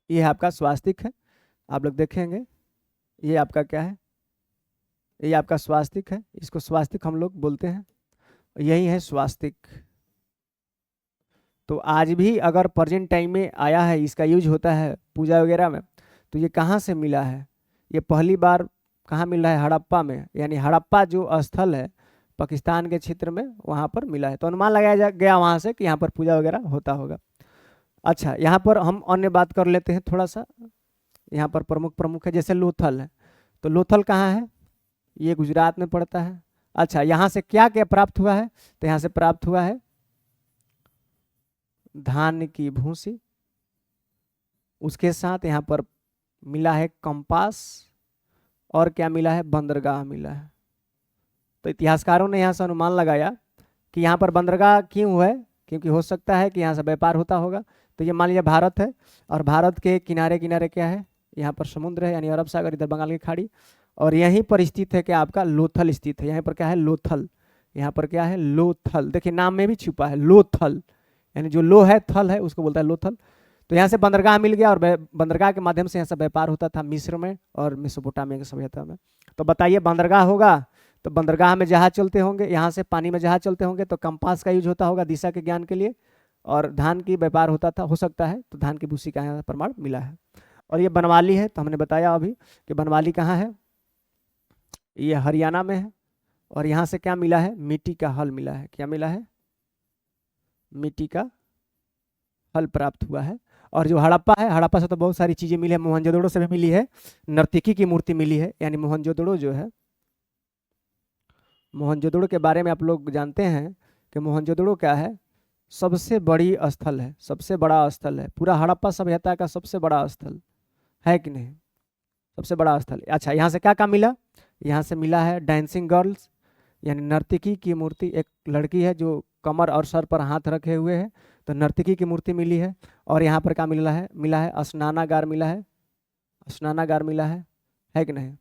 ये आपका स्वास्तिक है, आप लोग देखेंगे। ये आपका क्या है? ये आपका स्वास्तिक है, इसको स्वास्तिक हम लोग बोलते हैं। यही है स्वास्तिक। तो आज भी अगर प्रेजेंट टाइम में आया है, इसका यूज होता है पूजा वगैरह में, तो ये कहाँ से मिला है? ये पहली बार कहाँ मिला है? हड़प्पा में, यानी हड़प्पा जो स्थल है पाकिस्तान के क्षेत्र में, वहाँ पर मिला है। तो अनुमान लगाया गया वहाँ से कि यहाँ पर पूजा वगैरह होता होगा। अच्छा, यहाँ पर हम अन्य बात कर लेते हैं थोड़ा सा। यहाँ पर प्रमुख प्रमुख है, जैसे लोथल है, तो लोथल कहाँ है? ये गुजरात में पड़ता है। अच्छा, यहाँ से क्या क्या प्राप्त हुआ है? तो यहाँ से प्राप्त हुआ है धान की भूसी, उसके साथ यहाँ पर मिला है कंपास, और क्या मिला है? बंदरगाह मिला है। तो इतिहासकारों ने यहाँ से अनुमान लगाया कि यहाँ पर बंदरगाह क्यों हुआ है, क्योंकि हो सकता है कि यहाँ से व्यापार होता होगा। तो ये मान लीजिए भारत है, और भारत के किनारे किनारे क्या है? यहाँ पर समुद्र है, यानी अरब सागर, इधर बंगाल की खाड़ी, और यहीं पर स्थित है क्या? आपका लोथल स्थित है। यहाँ पर क्या है? लोथल। यहाँ पर क्या है? लोथल। देखिए नाम में भी छुपा है लोथल, यानी जो लो है, थल है, उसको बोलता है लोथल। तो यहाँ से बंदरगाह मिल गया, और बंदरगाह के माध्यम से यहाँ से व्यापार होता था मिस्र में और मेसोपोटामिया की सभ्यता में। तो बताइए, बंदरगाह होगा तो बंदरगाह में जहाज चलते होंगे, यहाँ से पानी में जहाज चलते होंगे, तो कंपास का यूज होता होगा दिशा के ज्ञान के लिए, और धान की व्यापार होता था, हो सकता है, तो धान की भूसी का यहाँ प्रमाण मिला है। और ये बनवाली है, तो हमने बताया अभी कि बनवाली कहाँ है? ये हरियाणा में है। और यहाँ से क्या मिला है? मिट्टी का हल मिला है। क्या मिला है? मिट्टी का हल प्राप्त हुआ है। और जो हड़प्पा है, हड़प्पा से तो बहुत सारी चीजें मिली है, मोहनजोदड़ो से भी मिली है, नर्तकी की मूर्ति मिली है। यानी मोहनजोदड़ो जो है, मोहनजोदड़ो के बारे में आप लोग जानते हैं कि मोहनजोदड़ो क्या है? सबसे बड़ी स्थल है, सबसे बड़ा स्थल है, पूरा हड़प्पा सभ्यता का सबसे बड़ा स्थल है कि नहीं? सबसे बड़ा स्थल। अच्छा, यहाँ से क्या क्या मिला? यहाँ से मिला है डांसिंग गर्ल्स, यानी नर्तकी की मूर्ति, एक लड़की है जो कमर और सर पर हाथ रखे हुए है, तो नर्तकी की मूर्ति मिली है। और यहाँ पर क्या मिला है? मिला है स्नानागार मिला है, स्नानागार मिला है कि नहीं?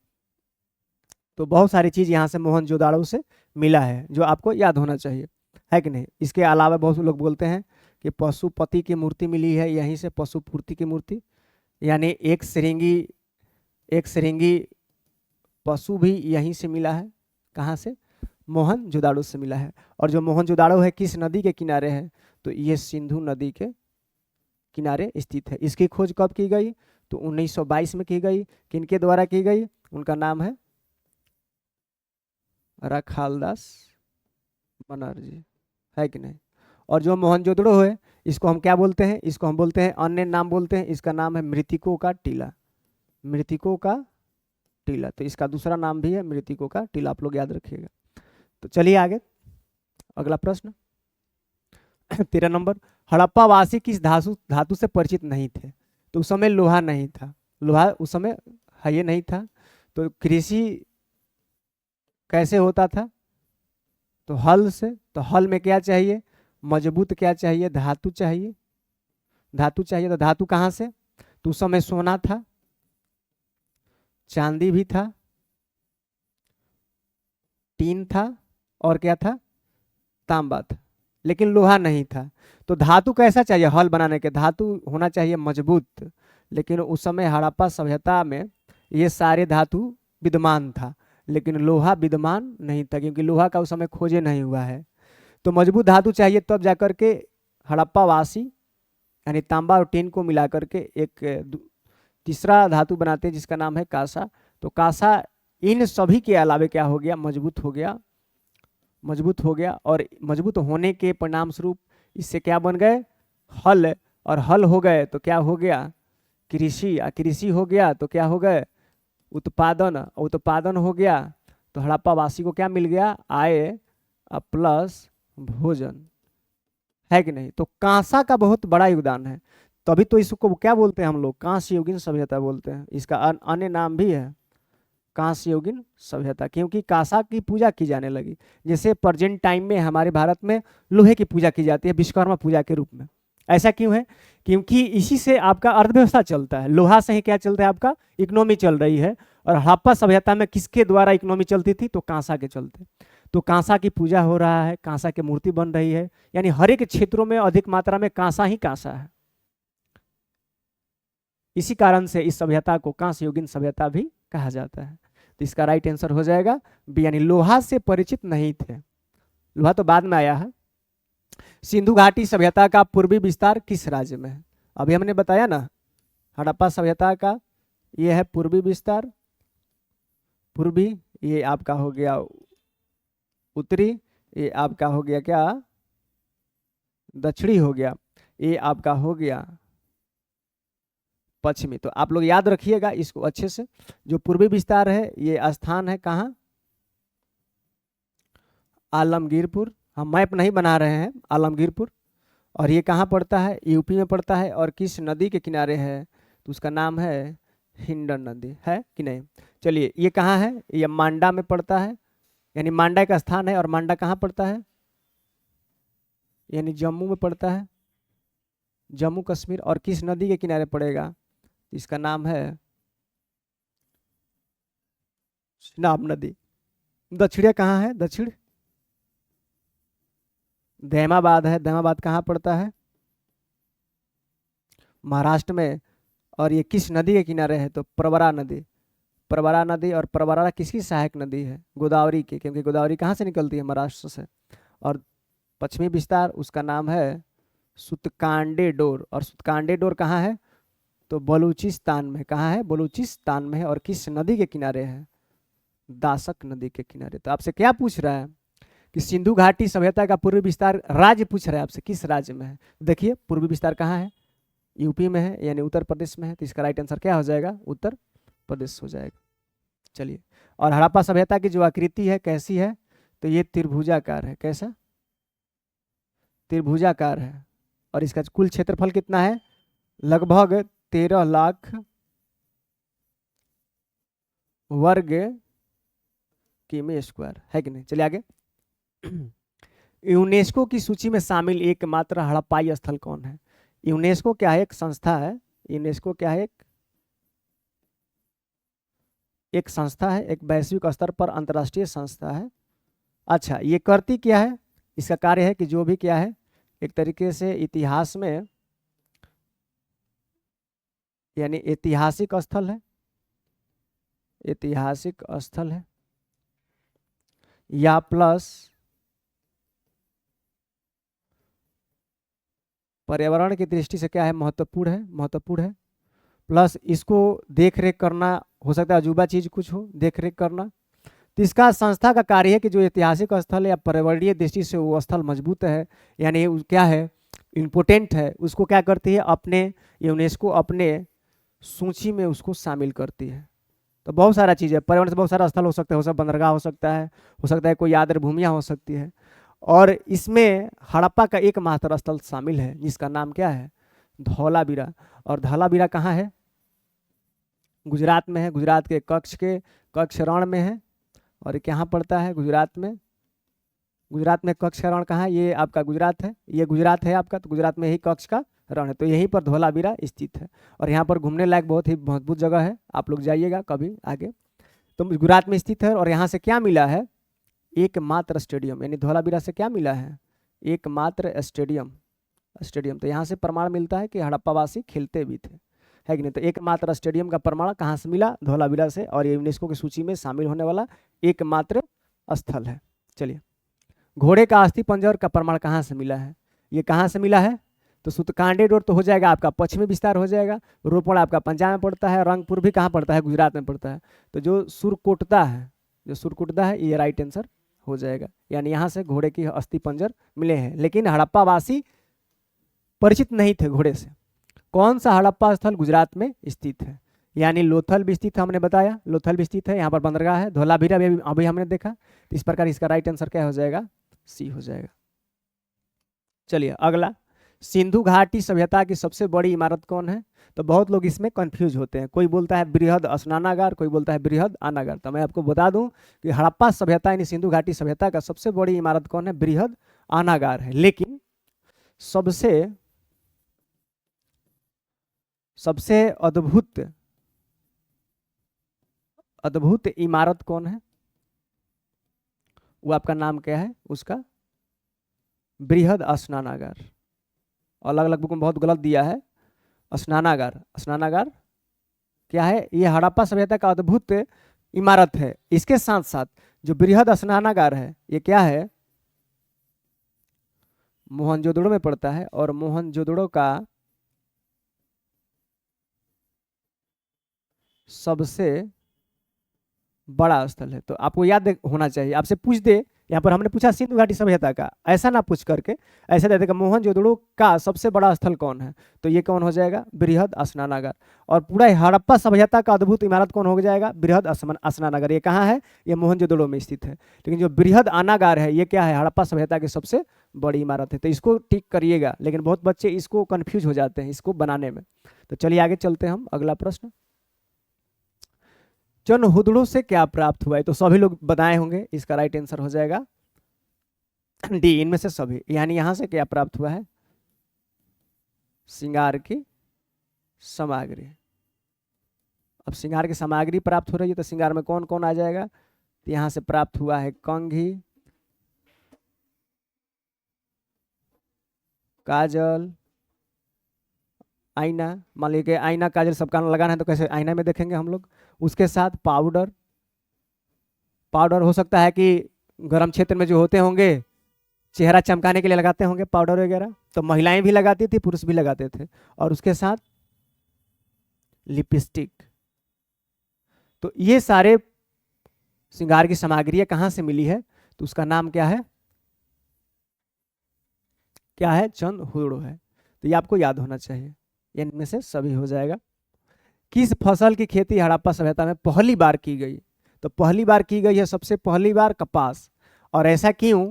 तो बहुत सारी चीज़ यहाँ से मोहनजोदाड़ो से मिला है, जो आपको याद होना चाहिए, है कि नहीं? इसके अलावा बहुत से लोग बोलते हैं कि पशुपति की मूर्ति मिली है यहीं से, पशुपूर्ति की मूर्ति, यानी एक श्रृंगी पशु भी यहीं से मिला है। कहाँ से? मोहनजोदाड़ो से मिला है। और जो मोहनजोदाड़ो है किस नदी के किनारे है? तो ये सिंधु नदी के किनारे स्थित है। इसकी खोज कब की गई? तो 1922 में की गई। किनके द्वारा की गई? उनका नाम है रखालदास बनर्जी, है कि नहीं? और जो मोहनजोदड़ो है, इसको हम क्या बोलते हैं? इसको हम बोलते हैं, अन्य नाम बोलते हैं, इसका नाम है मृतिकों का टीला, मृतिकों का टीला। तो इसका दूसरा नाम भी है मृतिकों का टीला, आप लोग याद रखिएगा। तो चलिए आगे, अगला प्रश्न 13 नंबर। हड़प्पा वासी किस धातु से परिचित नहीं थे? तो उस समय लोहा नहीं था, लोहा उस समय है ये नहीं था। तो कृषि कैसे होता था? तो हल से। तो हल में क्या चाहिए? मजबूत क्या चाहिए? धातु चाहिए, धातु चाहिए। तो धातु कहाँ से? तो उस समय सोना था, चांदी भी था, टीन था, और क्या था? तांबा था, लेकिन लोहा नहीं था। तो धातु कैसा चाहिए हल बनाने के? धातु होना चाहिए मजबूत, लेकिन उस समय हड़प्पा सभ्यता में ये सारे धातु विद्यमान था, लेकिन लोहा विद्यमान नहीं था, क्योंकि लोहा का उस समय खोजे नहीं हुआ है। तो मजबूत धातु चाहिए, तब जाकर के हड़प्पा वासी यानी तांबा और टीन को मिला करके एक तीसरा धातु बनाते हैं, जिसका नाम है कांसा। तो कांसा इन सभी के अलावे क्या हो गया? मजबूत हो गया, मजबूत हो गया। और मजबूत होने के परिणाम स्वरूप इससे क्या बन गए? हल। और हल हो गए तो क्या हो गया? कृषि। कृषि हो गया तो क्या हो गए? उत्पादन। उत्पादन हो गया तो हड़प्पा वासी को क्या मिल गया? आय प्लस भोजन, है कि नहीं? तो कांसा का बहुत बड़ा योगदान है, तभी तो इसको क्या बोलते हैं हम लोग? कांस्य युगीन सभ्यता बोलते हैं। इसका अन्य नाम भी है कांस्य युगीन सभ्यता, क्योंकि कांसा की पूजा की जाने लगी। जैसे प्रेजेंट टाइम में हमारे भारत में लोहे की पूजा की जाती है विश्वकर्मा पूजा के रूप में। ऐसा क्यों है? क्योंकि इसी से आपका अर्थव्यवस्था चलता है, लोहा से ही क्या चलता है? आपका इकोनॉमी चल रही है। और हड़प्पा सभ्यता में किसके द्वारा इकोनॉमी चलती थी? तो कांसा के चलते। तो कांसा की पूजा हो रहा है, कांसा की मूर्ति बन रही है, यानी हर एक क्षेत्रों में अधिक मात्रा में कांसा ही कांसा है। इसी कारण से इस सभ्यता को कांस्य युगीन सभ्यता भी कहा जाता है। तो इसका राइट आंसर हो जाएगा बी, यानी लोहा से परिचित नहीं थे। लोहा तो बाद में आया है। सिंधु घाटी सभ्यता का पूर्वी विस्तार किस राज्य में है? अभी हमने बताया ना, हड़प्पा सभ्यता का ये है पूर्वी विस्तार, पूर्वी, ये आपका हो गया उत्तरी, ये आपका हो गया क्या, दक्षिणी हो गया, ये आपका हो गया पश्चिमी। तो आप लोग याद रखिएगा इसको अच्छे से। जो पूर्वी विस्तार है ये स्थान है कहाँ, आलमगीरपुर। हम मैप नहीं बना रहे हैं, आलमगीरपुर। और ये कहाँ पड़ता है, यूपी में पड़ता है। और किस नदी के किनारे है, तो उसका नाम है हिंडन नदी, है कि नहीं। चलिए, ये कहाँ है, ये मांडा में पड़ता है, यानी मांडा का स्थान है। और मांडा कहाँ पड़ता है, यानी जम्मू में पड़ता है, जम्मू कश्मीर। और किस नदी के किनारे पड़ेगा, इसका नाम है चिनाब नदी। दक्षिण कहाँ है, दक्षिण दहमाबाद है। दहमाबाद कहाँ पड़ता है, महाराष्ट्र में। और ये किस नदी के किनारे है, तो प्रवरा नदी। प्रवरा नदी, और प्रवरा किसकी सहायक नदी है, गोदावरी की, क्योंकि गोदावरी कहाँ से निकलती है, महाराष्ट्र से। और पश्चिमी विस्तार उसका नाम है सुतकांडे डोर। और सुतकांडे डोर कहाँ है, तो बलूचिस्तान में। कहाँ है, बलूचिस्तान में है। और किस नदी के किनारे है, दासक नदी के किनारे। तो आपसे क्या पूछ रहा है कि सिंधु घाटी सभ्यता का पूर्वी विस्तार राज्य पूछ रहा है आपसे, किस राज्य में है। देखिए पूर्वी विस्तार कहाँ है, यूपी में है, यानी उत्तर प्रदेश में है। तो इसका राइट आंसर क्या हो जाएगा, उत्तर प्रदेश हो जाएगा। चलिए, और हड़प्पा सभ्यता की जो आकृति है कैसी है, तो ये त्रिभुजाकार है। कैसा, त्रिभुजाकार है। और इसका कुल क्षेत्रफल कितना है, लगभग 13 लाख वर्ग किमी स्क्वायर, है कि नहीं। चलिए आगे। यूनेस्को की सूची में शामिल एकमात्र हड़प्पाई स्थल कौन है। यूनेस्को क्या है, एक संस्था है। यूनेस्को क्या है, एक संस्था है, एक वैश्विक स्तर पर अंतर्राष्ट्रीय संस्था है। अच्छा, ये करती क्या है, इसका कार्य है कि जो भी क्या है, एक तरीके से इतिहास में, यानी ऐतिहासिक स्थल है, ऐतिहासिक स्थल है, या प्लस पर्यावरण की दृष्टि से क्या है, महत्वपूर्ण है, महत्वपूर्ण है। प्लस इसको देख रेख करना, हो सकता है अजूबा चीज कुछ हो, देख रेख करना। तो इसका संस्था का कार्य है कि जो ऐतिहासिक स्थल है या पर्यावरणीय दृष्टि से वो स्थल मजबूत है, यानी क्या है, इम्पोर्टेंट है, उसको क्या करती है, अपने यूनेस्को अपने सूची में उसको शामिल करती है। तो बहुत सारा चीज़ है, पर्यावरण से बहुत सारा स्थल हो सकता है, हो सकता है बंदरगाह हो सकता है कोई आदर भूमियाँ हो सकती है। और इसमें हड़प्पा का एकमात्र स्थल शामिल है जिसका नाम क्या है, धौलावीरा। और धौलावीरा कहाँ है, गुजरात में है। गुजरात के कच्छ रण में है। और कहाँ पड़ता है, गुजरात में। गुजरात में कच्छ का रण कहाँ है, ये आपका गुजरात है, ये गुजरात है आपका। तो गुजरात में ही कच्छ का रण है, तो यहीं पर धौलावीरा स्थित है। और यहाँ पर घूमने लायक बहुत ही मजबूत जगह है, आप लोग जाइएगा कभी आगे। तो गुजरात में स्थित है। और यहाँ से क्या मिला है, एकमात्र स्टेडियम, यानी धौलावीरा से क्या मिला है, एकमात्र स्टेडियम। स्टेडियम, तो यहाँ से प्रमाण मिलता है कि हड़प्पावासी खेलते भी थे, है कि नहीं। तो एकमात्र स्टेडियम का प्रमाण कहाँ से मिला, धौलावीरा से। और ये यूनेस्को की सूची में शामिल होने वाला एकमात्र स्थल है। चलिए, घोड़े का अस्थि पंजर का प्रमाण कहाँ से मिला है, ये कहाँ से मिला है, तो सुतकांडे डोर तो हो जाएगा आपका पश्चिमी विस्तार हो जाएगा। रोपड़ आपका पंजाब में पड़ता है। रंगपुर भी कहाँ पड़ता है, गुजरात में पड़ता है। तो जो सुरकोटदा है, जो सुरकोटदा है, ये राइट आंसर हो जाएगा। यानी यहाँ से घोड़े की अस्थि पंजर मिले हैं, लेकिन हड़प्पावासी परिचित नहीं थे घोड़े से। कौन सा हड़प्पा स्थल गुजरात में स्थित है, यानी लोथल भी स्थित है, हमने बताया लोथल भी स्थित है, यहाँ पर बंदरगाह है। धौलावीरा भी अभी हमने देखा। तो इस प्रकार इसका राइट आंसर क्या हो जाएगा, सी हो जाएगा। चलिए अगला, सिंधु घाटी सभ्यता की सबसे बड़ी इमारत कौन है। तो बहुत लोग इसमें कंफ्यूज होते हैं, कोई बोलता है बृहद स्नानागार, कोई बोलता है बृहद अनागार। तो मैं आपको बता दूं कि हड़प्पा सभ्यता यानी सिंधु घाटी सभ्यता का सबसे बड़ी इमारत कौन है, बृहद अनागार है। लेकिन सबसे सबसे अद्भुत अद्भुत इमारत कौन है, वो आपका नाम क्या है उसका, बृहद स्नानागार। अलग अलग बुक में बहुत गलत दिया है। स्नानागार, स्नानागार क्या है, ये हड़प्पा सभ्यता का अद्भुत इमारत है। इसके साथ साथ जो बृहद स्नानागार है, ये क्या है, मोहनजोदड़ो में पड़ता है। और मोहनजोदड़ो का सबसे बड़ा स्थल है। तो आपको याद होना चाहिए, आपसे पूछ दे, यहाँ पर हमने पूछा सिंधु घाटी सभ्यता का, ऐसा ना पूछ करके ऐसा दे देगा मोहनजोदड़ो का सबसे बड़ा स्थल कौन है, तो ये कौन हो जाएगा, बृहद स्नानागार। और पूरा हड़प्पा सभ्यता का अद्भुत इमारत कौन हो जाएगा, बृहद स्नानागार। ये कहाँ है, ये मोहनजोदड़ो में स्थित है। लेकिन जो बृहद अनागार है ये क्या है, हड़प्पा सभ्यता की सबसे बड़ी इमारत है। तो इसको टिक करिएगा, लेकिन बहुत बच्चे इसको कन्फ्यूज हो जाते हैं इसको बनाने में। तो चलिए आगे चलते हैं हम, अगला प्रश्न, जनहुदड़ो से क्या प्राप्त हुआ है, तो सभी लोग बताए होंगे, इसका राइट आंसर हो जाएगा डी, इनमें से सभी। यानी यहां से क्या प्राप्त हुआ है, श्रृंगार की सामग्री। अब श्रृंगार की सामग्री प्राप्त हो रही है तो श्रृंगार में कौन कौन आ जाएगा, तो यहां से प्राप्त हुआ है कंघी, काजल, आईना। मान लीजिए कि आईना काजल सब कान लगाना है तो कैसे आईना में देखेंगे हम लोग। उसके साथ पाउडर, पाउडर हो सकता है कि गर्म क्षेत्र में जो होते होंगे चेहरा चमकाने के लिए लगाते होंगे पाउडर वगैरह, तो महिलाएं भी लगाती थी पुरुष भी लगाते थे। और उसके साथ लिपस्टिक। तो ये सारे श्रृंगार की सामग्रियां कहाँ से मिली है, तो उसका नाम क्या है, क्या है, जनहुदड़ो है। तो ये आपको याद होना चाहिए, इनमें से सभी हो जाएगा। किस फसल की खेती हड़प्पा सभ्यता में पहली बार की गई, तो पहली बार की गई है सबसे पहली बार कपास। और ऐसा क्यों,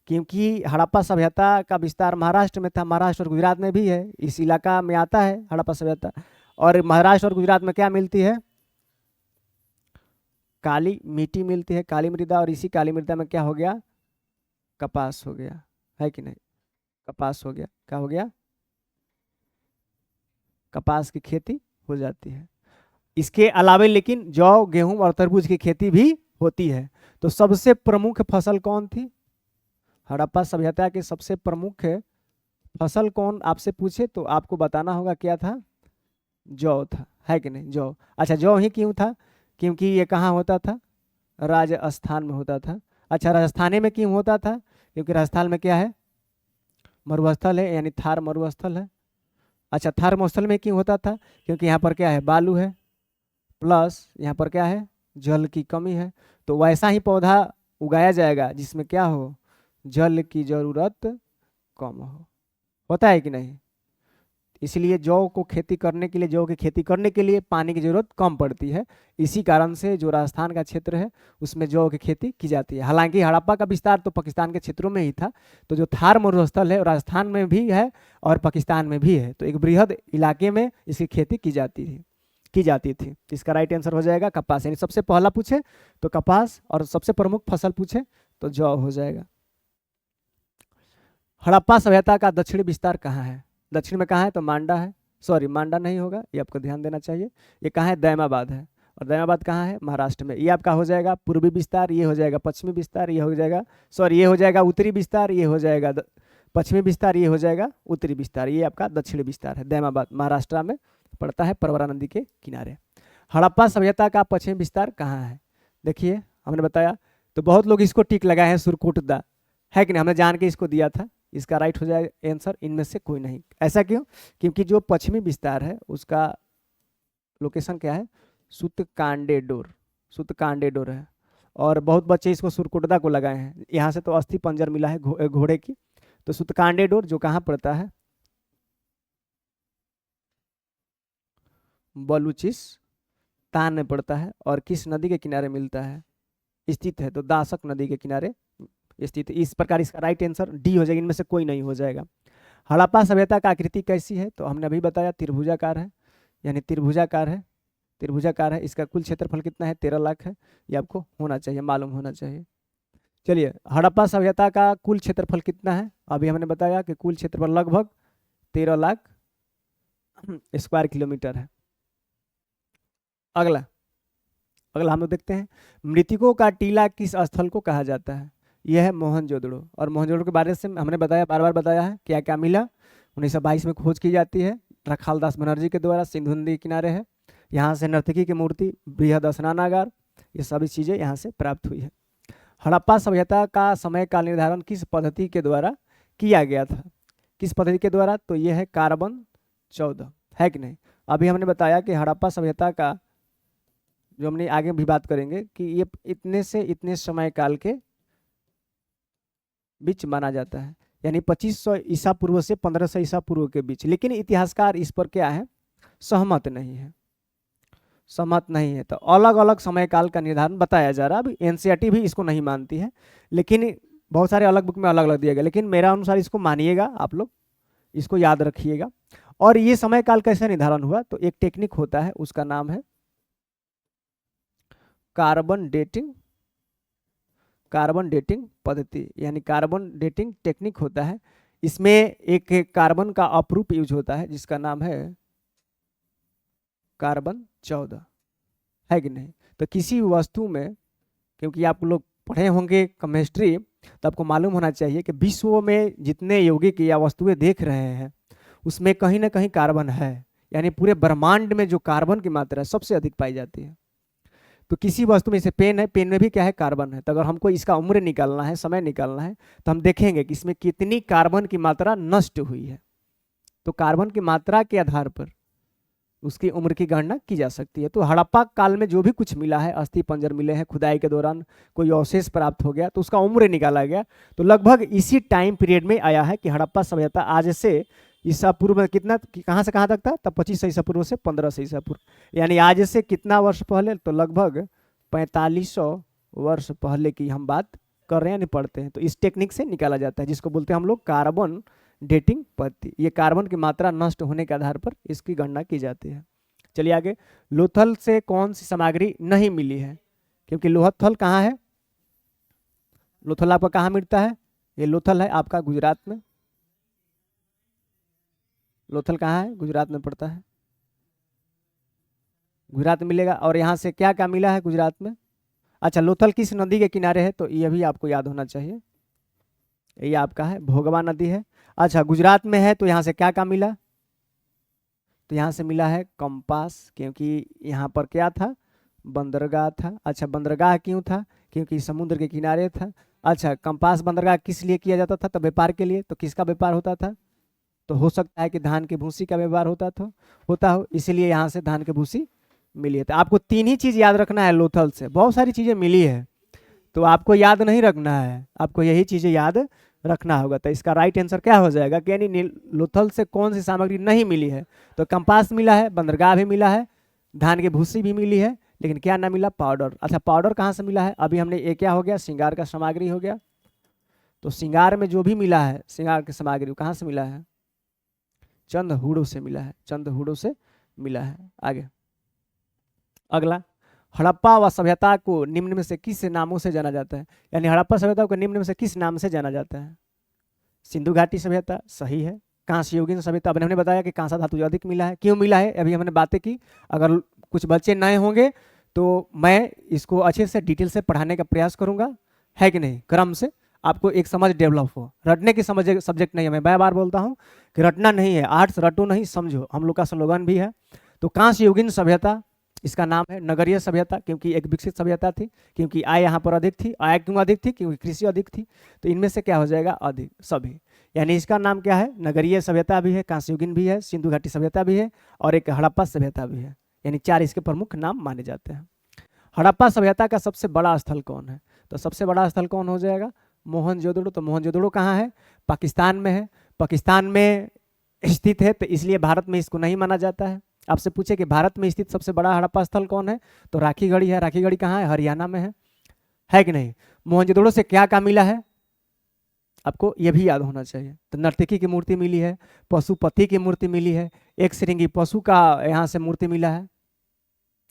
क्योंकि हड़प्पा सभ्यता का विस्तार महाराष्ट्र में था, महाराष्ट्र और गुजरात में भी है, इस इलाका में आता है हड़प्पा सभ्यता। और महाराष्ट्र और गुजरात में क्या मिलती है, काली मिट्टी मिलती है, काली मृदा। और इसी काली मृदा में क्या हो गया, कपास हो गया, है कि नहीं, कपास हो गया, क्या हो गया, कपास की खेती हो जाती है। इसके अलावा लेकिन जौ, गेहूं और तरबूज की खेती भी होती है। तो सबसे प्रमुख फसल कौन थी, हड़प्पा सभ्यता की सबसे प्रमुख फसल कौन आपसे पूछे तो आपको बताना होगा क्या था, जौ था, है कि नहीं, जौ। अच्छा जौ ही क्यों था, क्योंकि ये कहाँ होता था, राजस्थान में होता था। अच्छा राजस्थान में क्यों होता था, क्योंकि राजस्थान में क्या है, मरुस्थल है, यानी थार मरुस्थल है। अच्छा थार मरुस्थल में क्यों होता था, क्योंकि यहाँ पर क्या है, बालू है, प्लस यहाँ पर क्या है, जल की कमी है। तो वैसा ही पौधा उगाया जाएगा जिसमें क्या हो, जल की जरूरत कम हो, होता है कि नहीं। इसलिए जौ को खेती करने के लिए, जौ की खेती करने के लिए पानी की जरूरत कम पड़ती है। इसी कारण से जो राजस्थान का क्षेत्र है उसमें जौ की खेती की जाती है। हालांकि हड़प्पा का विस्तार तो पाकिस्तान के क्षेत्रों में ही था, तो जो थार मरुस्थल है राजस्थान में भी है और पाकिस्तान में भी है, तो एक बृहद इलाके में इसकी खेती की जाती थी। इसका राइट आंसर हो जाएगा कपास। यानी सबसे पहला पूछे तो कपास, और सबसे प्रमुख फसल पूछे तो जौ हो जाएगा। हड़प्पा सभ्यता का दक्षिणी विस्तार कहाँ है, दक्षिण में कहाँ है, तो मांडा है, सॉरी मांडा नहीं होगा, ये आपको ध्यान देना चाहिए। ये कहाँ है, दैमाबाद है। और दैमाबाद कहाँ है, महाराष्ट्र में। ये आपका हो जाएगा पूर्वी विस्तार, ये हो जाएगा पश्चिमी विस्तार, ये हो जाएगा, सॉरी ये हो जाएगा उत्तरी विस्तार, ये हो जाएगा पश्चिमी विस्तार, ये हो जाएगा उत्तरी विस्तार। ये आपका दक्षिणी विस्तार है। दैमाबाद महाराष्ट्र में पड़ता है, परवरा नदी के किनारे। हड़प्पा सभ्यता का पश्चिमी विस्तार कहाँ है, देखिए हमने बताया। तो बहुत लोग इसको टिक लगाए हैं, सुरकोटदा, है कि नहीं, हमने जान के इसको दिया था। इसका राइट हो जाएगा आंसर, इनमें से कोई नहीं। ऐसा क्यों, क्योंकि जो पश्चिमी विस्तार है उसका लोकेशन क्या है, सुतकांडेडोर, सुतकांडेडोर है। और बहुत बच्चे इसको सुरकोटदा को लगाए हैं, यहाँ से तो अस्थि पंजर मिला है घोड़े की। तो सुतकांडेडोर जो कहाँ पड़ता है, बलूचिस्तान में पड़ता है। और किस नदी के किनारे मिलता है, स्थित है, तो दासक नदी के किनारे स्थित। इस प्रकार इसका राइट आंसर डी हो जाएगा, इनमें से कोई नहीं हो जाएगा। हड़प्पा सभ्यता का आकृति कैसी है, तो हमने अभी बताया त्रिभुजाकार है, यानी त्रिभुजाकार है, त्रिभुजाकार है। इसका कुल क्षेत्रफल कितना है, 13 लाख है। ये आपको होना चाहिए, मालूम होना चाहिए। चलिए हड़प्पा सभ्यता का कुल क्षेत्रफल कितना है, अभी हमने बताया कि कुल क्षेत्रफल लगभग 13 लाख स्क्वायर किलोमीटर है। अगला अगला हम लोग देखते हैं, मृतकों का टीला किस स्थल को कहा जाता है। यह है मोहनजोदड़ो। और मोहनजोदड़ो के बारे में हमने बताया, बार बार बताया है, क्या क्या मिला। 1922 में खोज की जाती है रखालदास बनर्जी के द्वारा, सिंधु नदी के किनारे है। यहाँ से नर्तकी की मूर्ति, बृहद स्नानागार, ये सभी चीज़ें यहाँ से प्राप्त हुई है। हड़प्पा सभ्यता का समय का निर्धारण किस पद्धति के द्वारा किया गया था, किस पद्धति के द्वारा, तो यह है कार्बन 14, है कि नहीं। अभी हमने बताया कि हड़प्पा सभ्यता का जो हमने आगे भी बात करेंगे कि ये इतने से इतने समय काल के बीच माना जाता है, यानी 2500 ईसा पूर्व से 1500 ईसा पूर्व के बीच। लेकिन इतिहासकार इस पर क्या है, सहमत नहीं है, सहमत नहीं है। तो अलग अलग समय काल का निर्धारण बताया जा रहा है। अभी एनसीईआरटी भी इसको नहीं मानती है, लेकिन बहुत सारे अलग बुक में अलग अलग दिया गया, लेकिन मेरा अनुसार इसको मानिएगा, आप लोग इसको याद रखिएगा। और ये समय काल कैसे निर्धारण हुआ, तो एक टेक्निक होता है, उसका नाम है कार्बन डेटिंग, कार्बन डेटिंग पद्धति, यानी कार्बन डेटिंग टेक्निक होता है। इसमें एक कार्बन का अपरूप यूज होता है जिसका नाम है कार्बन 14, है कि नहीं। तो किसी वस्तु में, क्योंकि आप लोग पढ़े होंगे केमिस्ट्री, तो आपको मालूम होना चाहिए कि विश्व में जितने यौगिक या वस्तुएं देख रहे हैं उसमें कहीं ना कहीं कार्बन है, यानी पूरे ब्रह्मांड में जो कार्बन की मात्रा है सबसे अधिक पाई जाती है। तो किसी वस्तु में, जैसे पेन है, पेन में भी क्या है, कार्बन है। तो अगर हमको इसका उम्र निकालना है, समय निकालना है, तो हम देखेंगे कि इसमें कितनी कार्बन की मात्रा नष्ट हुई है। तो कार्बन की मात्रा के आधार पर उसकी उम्र की गणना की जा सकती है। तो हड़प्पा काल में जो भी कुछ मिला है, अस्थि पंजर मिले हैं, खुदाई के दौरान कोई अवशेष प्राप्त हो गया, तो उसका उम्र निकाला गया। तो लगभग इसी टाइम पीरियड में आया है कि हड़प्पा सभ्यता आज से ईसा पूर्व में कितना, कहाँ से कहाँ तक था, तब 2500 ईसा पूर्व से 1500 ईसा पूर्व, यानी आज से कितना वर्ष पहले, तो लगभग 4500 वर्ष पहले की हम बात कर रहे हैं, नहीं पढ़ते हैं। तो इस टेक्निक से निकाला जाता है, जिसको बोलते हैं हम लोग कार्बन डेटिंग पद्धति। ये कार्बन की मात्रा नष्ट होने के आधार पर इसकी गणना की जाती है। चलिए आगे, लोथल से कौन सी सामग्री नहीं मिली है, क्योंकि लोहथल कहाँ है, लोथल आपका कहाँ मिलता है, ये लोथल है आपका गुजरात में। लोथल कहाँ है, गुजरात में पड़ता है, गुजरात में मिलेगा। और यहाँ से क्या क्या मिला है गुजरात में, अच्छा लोथल किस नदी के किनारे है, तो ये भी आपको याद होना चाहिए, ये आपका है भोगवा नदी है। अच्छा गुजरात में है, तो यहाँ से क्या क्या मिला, तो यहाँ से मिला है कंपास, क्योंकि यहाँ पर क्या था, बंदरगाह था। अच्छा बंदरगाह क्यों था, क्योंकि समुद्र के किनारे था। अच्छा कंपास बंदरगाह किस लिए किया जाता था, तो व्यापार के लिए। तो किसका व्यापार होता था, तो हो सकता है कि धान की भूसी का व्यापार होता हो, इसीलिए यहाँ से धान की भूसी मिली है। तो आपको तीन ही चीज याद रखना है, लोथल से बहुत सारी चीजें मिली है, तो आपको याद नहीं रखना है, आपको यही चीजें याद रखना होगा। तो इसका राइट आंसर क्या हो जाएगा कि यानी लोथल से कौन सी सामग्री नहीं मिली है, तो कंपास मिला है, बंदरगाह भी मिला है, धान की भूसी भी मिली है, लेकिन क्या ना मिला, पाउडर। अच्छा पाउडर कहाँ से मिला है, अभी हमने ये क्या हो गया, श्रृंगार का सामग्री हो गया। तो श्रृंगार में जो भी मिला है श्रृंगार की सामग्री कहाँ से मिला है, चंदहुड़ों से मिला है, चंदहुड़ों से मिला है। आगे अगला, हड़प्पा व सभ्यता को निम्न में से किस नामों से जाना जाता है, यानी हड़प्पा सभ्यता को निम्न में से किस नाम से जाना जाता है। सिंधु घाटी सभ्यता सही है। कांस्य युगीन सभ्यता, हमने बताया कि कांसा धातु अधिक मिला है, क्यों मिला है अभी हमने बातें की। अगर कुछ बच्चे नए होंगे तो मैं इसको अच्छे से डिटेल से पढ़ाने का प्रयास करूंगा, है कि नहीं, क्रम से आपको एक समझ डेवलप हो। रटने की समझ सब्जेक्ट नहीं है, मैं बार बार बोलता हूँ कि रटना नहीं है, आर्ट्स रटो नहीं समझो, हम लोग का स्लोगन भी है। तो कांस्य युगीन सभ्यता, इसका नाम है नगरीय सभ्यता, क्योंकि एक विकसित सभ्यता थी, क्योंकि आय यहाँ पर अधिक थी। आय क्यों अधिक थी, क्योंकि कृषि अधिक थी। तो इनमें से क्या हो जाएगा, अधिक सभी, यानी इसका नाम क्या है, नगरीय सभ्यता भी है, कांस्ययुगीन भी है, सिंधु घाटी सभ्यता भी है, और एक हड़प्पा सभ्यता भी है। यानी चार इसके प्रमुख नाम माने जाते हैं। हड़प्पा सभ्यता का सबसे बड़ा स्थल कौन है, तो सबसे बड़ा स्थल कौन हो जाएगा, मोहनजोदड़ो। तो मोहनजोदड़ो कहाँ है, पाकिस्तान में है, पाकिस्तान में स्थित है, तो इसलिए भारत में इसको नहीं माना जाता है। आपसे पूछे कि भारत में स्थित सबसे बड़ा हड़प्पा स्थल कौन है, तो राखीगढ़ी है। राखीगढ़ी कहाँ है, हरियाणा में है कि नहीं। मोहनजोदड़ो से क्या क्या मिला है, आपको यह भी याद होना चाहिए। तो नर्तकी की मूर्ति मिली है, पशुपति की मूर्ति मिली है, एक श्रृंगी पशु का यहाँ से मूर्ति मिला है,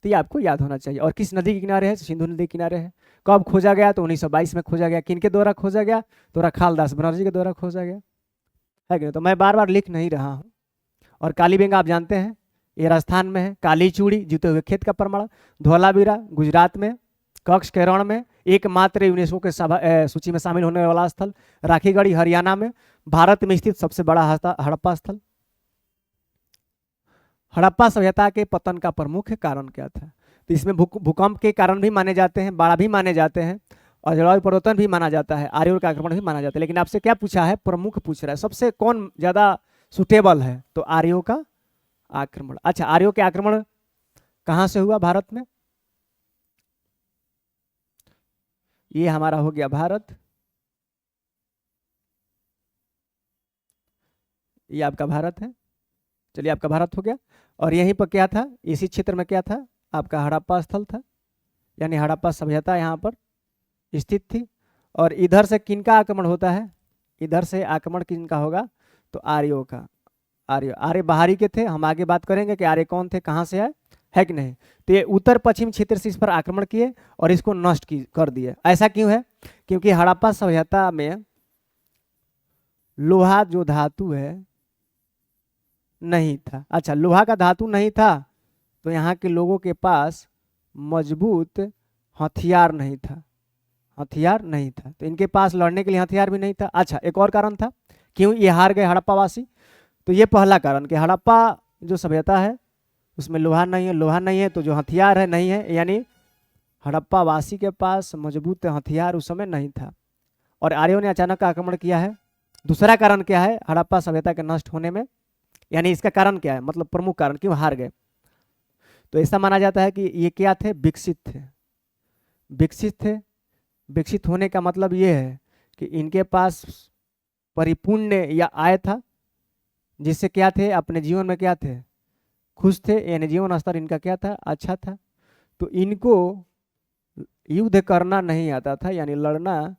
तो ये आपको याद होना चाहिए। और किस नदी के किनारे है, सिंधु नदी के किनारे है। कब खोजा गया, तो 1922 में खोजा गया। किन के द्वारा खोजा गया, तो रखालदास बनर्जी के द्वारा खोजा गया, है कि नहीं। तो मैं बार बार लिख नहीं रहा हूँ। और कालीबेंगा आप जानते हैं, ये राजस्थान में है। काली चूड़ी, जीते हुए खेत का प्रमाण, धौलावीरा गुजरात में, कक्ष के रण में, एकमात्र यूनेस्को के सूची में शामिल होने वाला स्थल, राखीगढ़ी हरियाणा में, भारत में स्थित सबसे बड़ा हड़प्पा स्थल। हड़प्पा सभ्यता के पतन का प्रमुख कारण क्या था, तो इसमें भूकंप के कारण भी माने जाते हैं, बाढ़ भी माने जाते हैं, और जलवायु परिवर्तन भी माना जाता है, आर्यों का आक्रमण भी माना जाता है। लेकिन आपसे क्या पूछा है, प्रमुख पूछ रहा है, सबसे कौन ज्यादा सुटेबल है, तो आर्यों का आक्रमण। अच्छा आर्यों के आक्रमण कहाँ से हुआ भारत में, ये हमारा हो गया भारत, ये आपका भारत है। चलिए आपका भारत हो गया। और यहीं पर क्या था, इसी क्षेत्र में क्या था, आपका हड़प्पा स्थल था, यानी हड़प्पा सभ्यता यहाँ पर स्थित थी। और इधर से किनका आक्रमण होता है, इधर से आक्रमण किनका होगा, तो आर्यों का। आर्य बाहरी के थे, हम आगे बात करेंगे कि आर्य कौन थे, कहाँ से आए, है कि नहीं। तो ये उत्तर पश्चिम क्षेत्र से इस पर आक्रमण किए और इसको नष्ट कर दिए। ऐसा क्यों है, क्योंकि हड़प्पा सभ्यता में लोहा जो धातु है नहीं था। अच्छा, लोहा का धातु नहीं था तो यहाँ के लोगों के पास मजबूत हथियार नहीं था, हथियार नहीं था, तो इनके पास लड़ने के लिए हथियार भी नहीं था। अच्छा, एक और कारण था क्यों ये हार गए हड़प्पा वासी, तो ये पहला कारण कि हड़प्पा जो सभ्यता है उसमें लोहा नहीं है, लोहा नहीं है तो जो हथियार है नहीं है, यानी हड़प्पा वासी के पास मजबूत हथियार उस समय नहीं था और आर्यों ने अचानक आक्रमण किया है। दूसरा कारण क्या है हड़प्पा सभ्यता के नष्ट होने में, यानी इसका कारण क्या है, मतलब प्रमुख कारण क्यों हार गए, तो ऐसा माना जाता है कि ये क्या थे, विकसित थे, विकसित थे। विकसित होने का मतलब ये है कि इनके पास परिपूर्ण या आय था, जिससे क्या थे, अपने जीवन में क्या थे, खुश थे, यानी जीवन स्तर इनका क्या था, अच्छा था। तो इनको युद्ध करना नहीं आता था, यानी लड़ना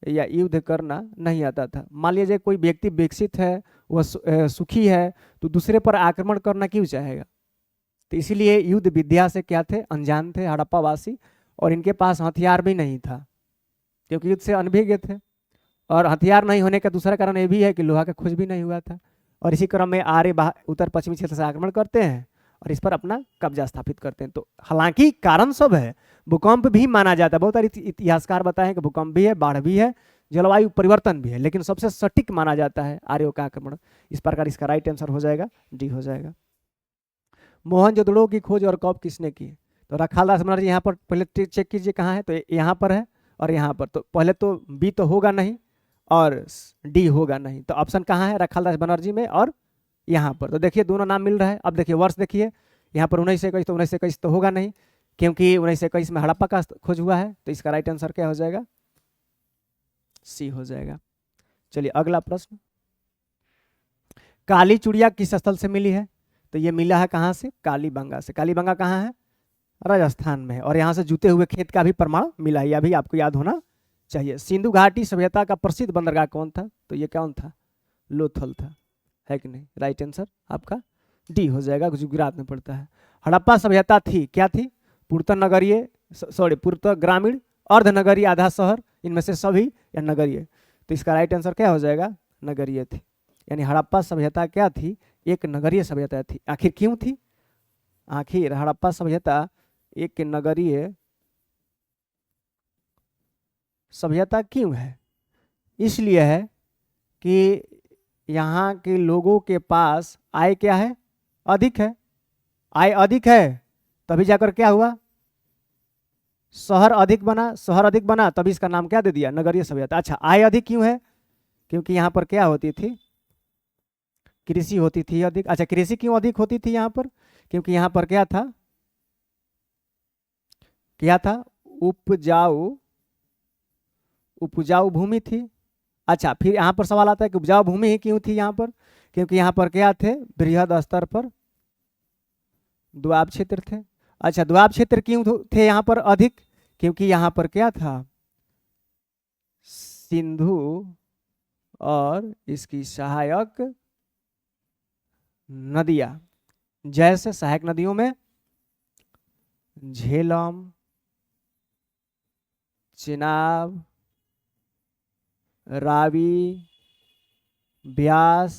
या युद्ध करना नहीं आता था। मान लीजिए कोई व्यक्ति विकसित है, वह सुखी है, तो दूसरे पर आक्रमण करना क्यों चाहेगा, तो इसीलिए युद्ध विद्या से क्या थे, अनजान थे हड़प्पा वासी, और इनके पास हथियार भी नहीं था क्योंकि युद्ध से अनभिज्ञ थे। और हथियार नहीं होने का दूसरा कारण ये भी है कि लोहा का खोज भी नहीं हुआ था। और इसी क्रम में आर्य उत्तर पश्चिमी क्षेत्र से आक्रमण करते हैं और इस पर अपना कब्जा स्थापित करते हैं। तो हालांकि कारण सब है, भूकंप भी माना जाता है, बहुत सारे इतिहासकार बताए कि भूकंप भी है, बाढ़ भी है, जलवायु परिवर्तन भी है, लेकिन सबसे सटीक माना जाता है आर्यों का आक्रमण। इस प्रकार इसका राइट आंसर हो जाएगा डी हो जाएगा। मोहनजोदड़ो की खोज और कब किसने की, तो रखालदास बनर्जी, यहाँ पर पहले चेक कीजिए कहाँ है, तो यहाँ पर है और यहाँ पर, तो पहले तो बी तो होगा नहीं और डी होगा नहीं, तो ऑप्शन कहाँ है, रखालदास बनर्जी में और यहाँ पर। तो देखिए दोनों नाम मिल रहा है। अब देखिए वर्ष देखिए, यहाँ पर 1921, तो 1921 तो होगा नहीं क्योंकि 1921 में हड़प्पा का खोज हुआ है, तो इसका राइट आंसर क्या हो जाएगा, सी हो जाएगा। चलिए अगला प्रश्न, काली चूड़िया किस स्थल से मिली है, तो ये मिला है कहाँ से, कालीबंगा से। कालीबंगा कहाँ है, राजस्थान में है, और यहाँ से जूते हुए खेत का भी प्रमाण मिला है, यह भी आपको याद होना चाहिए। सिंधु घाटी सभ्यता का प्रसिद्ध बंदरगाह कौन था, तो ये कौन था, लोथल था, है कि नहीं। राइट आंसर आपका डी हो जाएगा, गुजरात में पड़ता है। हड़प्पा सभ्यता थी, क्या थी, पूर्त नगरीय, सॉरी पूर्त ग्रामीण, अर्ध नगरीय, आधा शहर, इनमें से सभी, या नगरीय। तो इसका राइट आंसर क्या हो जाएगा, नगरीय थी, यानी हड़प्पा सभ्यता क्या थी, एक नगरीय सभ्यता थी। आखिर क्यों थी, आखिर हड़प्पा सभ्यता एक नगरीय सभ्यता क्यों है, इसलिए है कि यहाँ के लोगों के पास आय क्या है, अधिक है, आय अधिक है, तभी जाकर क्या हुआ, शहर अधिक बना, शहर अधिक बना, तभी इसका नाम क्या दे दिया, नगरीय सभ्यता। अच्छा, आय अधिक क्यों है, क्योंकि यहाँ पर क्या होती थी, कृषि होती थी अधिक। अच्छा, कृषि क्यों अधिक होती थी यहाँ पर, क्योंकि यहाँ पर क्या था, क्या था, उपजाऊ, उपजाऊ भूमि थी। अच्छा, फिर यहाँ पर सवाल आता है कि उपजाऊ भूमि ही क्यों थी यहाँ पर, क्योंकि यहाँ पर क्या थे, बृहद स्तर पर दोआब क्षेत्र थे। अच्छा, दोआब क्षेत्र क्यों थे यहाँ पर अधिक, क्योंकि यहाँ पर क्या था, सिंधु और इसकी सहायक नदियां, जैसे सहायक नदियों में झेलम, चिनाब, रावी, ब्यास,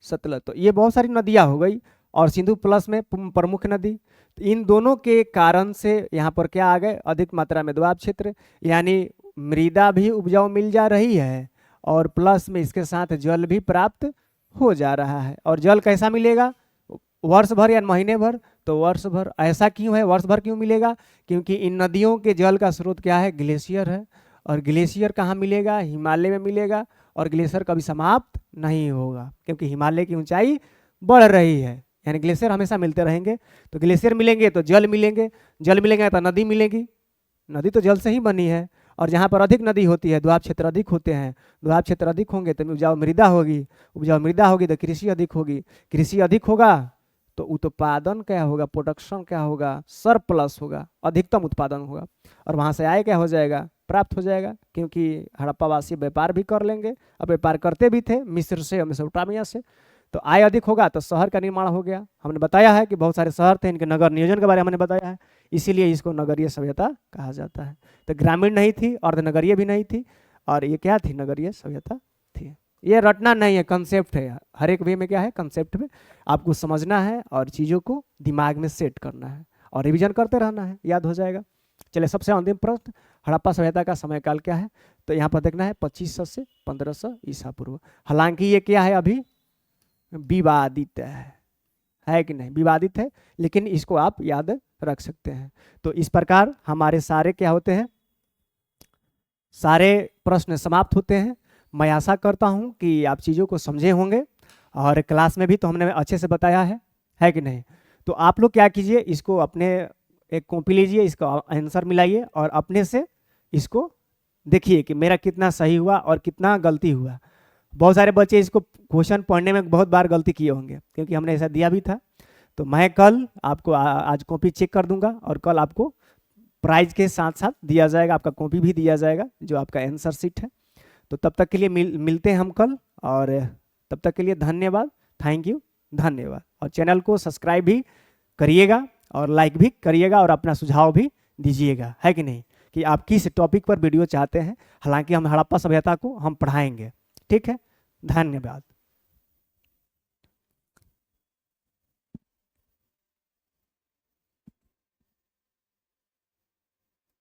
सतलज, तो ये बहुत सारी नदियां हो गई, और सिंधु प्लस में प्रमुख नदी। तो इन दोनों के कारण से यहाँ पर क्या आ गए, अधिक मात्रा में दोआब क्षेत्र, यानी मृदा भी उपजाऊ मिल जा रही है और प्लस में इसके साथ जल भी प्राप्त हो जा रहा है। और जल कैसा मिलेगा, वर्ष भर या महीने भर, तो वर्ष भर। ऐसा क्यों है, वर्ष भर क्यों मिलेगा, क्योंकि इन नदियों के जल का स्रोत क्या है, ग्लेशियर है, और ग्लेशियर कहाँ मिलेगा, हिमालय में मिलेगा, और ग्लेशियर कभी समाप्त नहीं होगा क्योंकि हिमालय की ऊंचाई बढ़ रही है, यानी ग्लेशियर हमेशा मिलते रहेंगे। तो ग्लेशियर मिलेंगे तो जल मिलेंगे, जल मिलेंगे तो नदी मिलेगी, नदी तो जल से ही बनी है, और जहाँ पर अधिक नदी होती है दोआब क्षेत्र अधिक होते हैं, दोआब क्षेत्र अधिक होंगे तो उपजाऊ मृदा होगी, उपजाऊ मृदा होगी तो कृषि अधिक होगी, कृषि अधिक होगा तो उत्पादन क्या होगा, प्रोडक्शन क्या होगा, सरप्लस होगा, अधिकतम उत्पादन होगा, और वहाँ से आय क्या हो जाएगा, प्राप्त हो जाएगा, क्योंकि हड़प्पावासी व्यापार भी कर लेंगे, अब व्यापार करते भी थे मिस्र से और मेसोपोटामिया से, तो आय अधिक होगा तो शहर का निर्माण हो गया। हमने बताया है कि बहुत सारे शहर थे, इनके नगर नियोजन के बारे में हमने बताया है, इसीलिए इसको नगरीय सभ्यता कहा जाता है। तो ग्रामीण नहीं थी, अर्धनगरीय भी नहीं थी, और ये क्या थी, नगरीय सभ्यता थी। ये रटना नहीं है, कंसेप्ट है, हर एक वे में क्या है, कंसेप्ट में आपको समझना है और चीज़ों को दिमाग में सेट करना है और रिवीजन करते रहना है, याद हो जाएगा। चलिए सबसे अंतिम प्रश्न, हड़प्पा सभ्यता का समय काल क्या है, तो यहाँ पर देखना है 2500 से 1500 ईसा पूर्व। हालांकि ये क्या है, अभी विवादित है कि नहीं, विवादित है, लेकिन इसको आप याद रख सकते हैं। तो इस प्रकार हमारे सारे क्या होते हैं, सारे प्रश्न समाप्त होते हैं। मैं आशा करता हूं कि आप चीज़ों को समझे होंगे, और क्लास में भी तो हमने अच्छे से बताया है कि नहीं। तो आप लोग क्या कीजिए, इसको अपने एक कॉपी लीजिए, इसका आंसर मिलाइए और अपने से इसको देखिए कि मेरा कितना सही हुआ और कितना गलती हुआ। बहुत सारे बच्चे इसको क्वेश्चन पढ़ने में बहुत बार गलती किए होंगे, क्योंकि हमने ऐसा दिया भी था। तो मैं कल आपको आज कॉपी चेक कर दूंगा, और कल आपको प्राइज के साथ साथ दिया जाएगा, आपका कॉपी भी दिया जाएगा जो आपका आंसर शीट है। तो तब तक के लिए मिलते हैं हम कल, और तब तक के लिए धन्यवाद, थैंक यू, धन्यवाद। और चैनल को सब्सक्राइब भी करिएगा और लाइक भी करिएगा, और अपना सुझाव भी दीजिएगा, है कि नहीं, कि आप किस टॉपिक पर वीडियो चाहते हैं। हालांकि हम हड़प्पा सभ्यता को हम पढ़ाएंगे, ठीक है, धन्यवाद।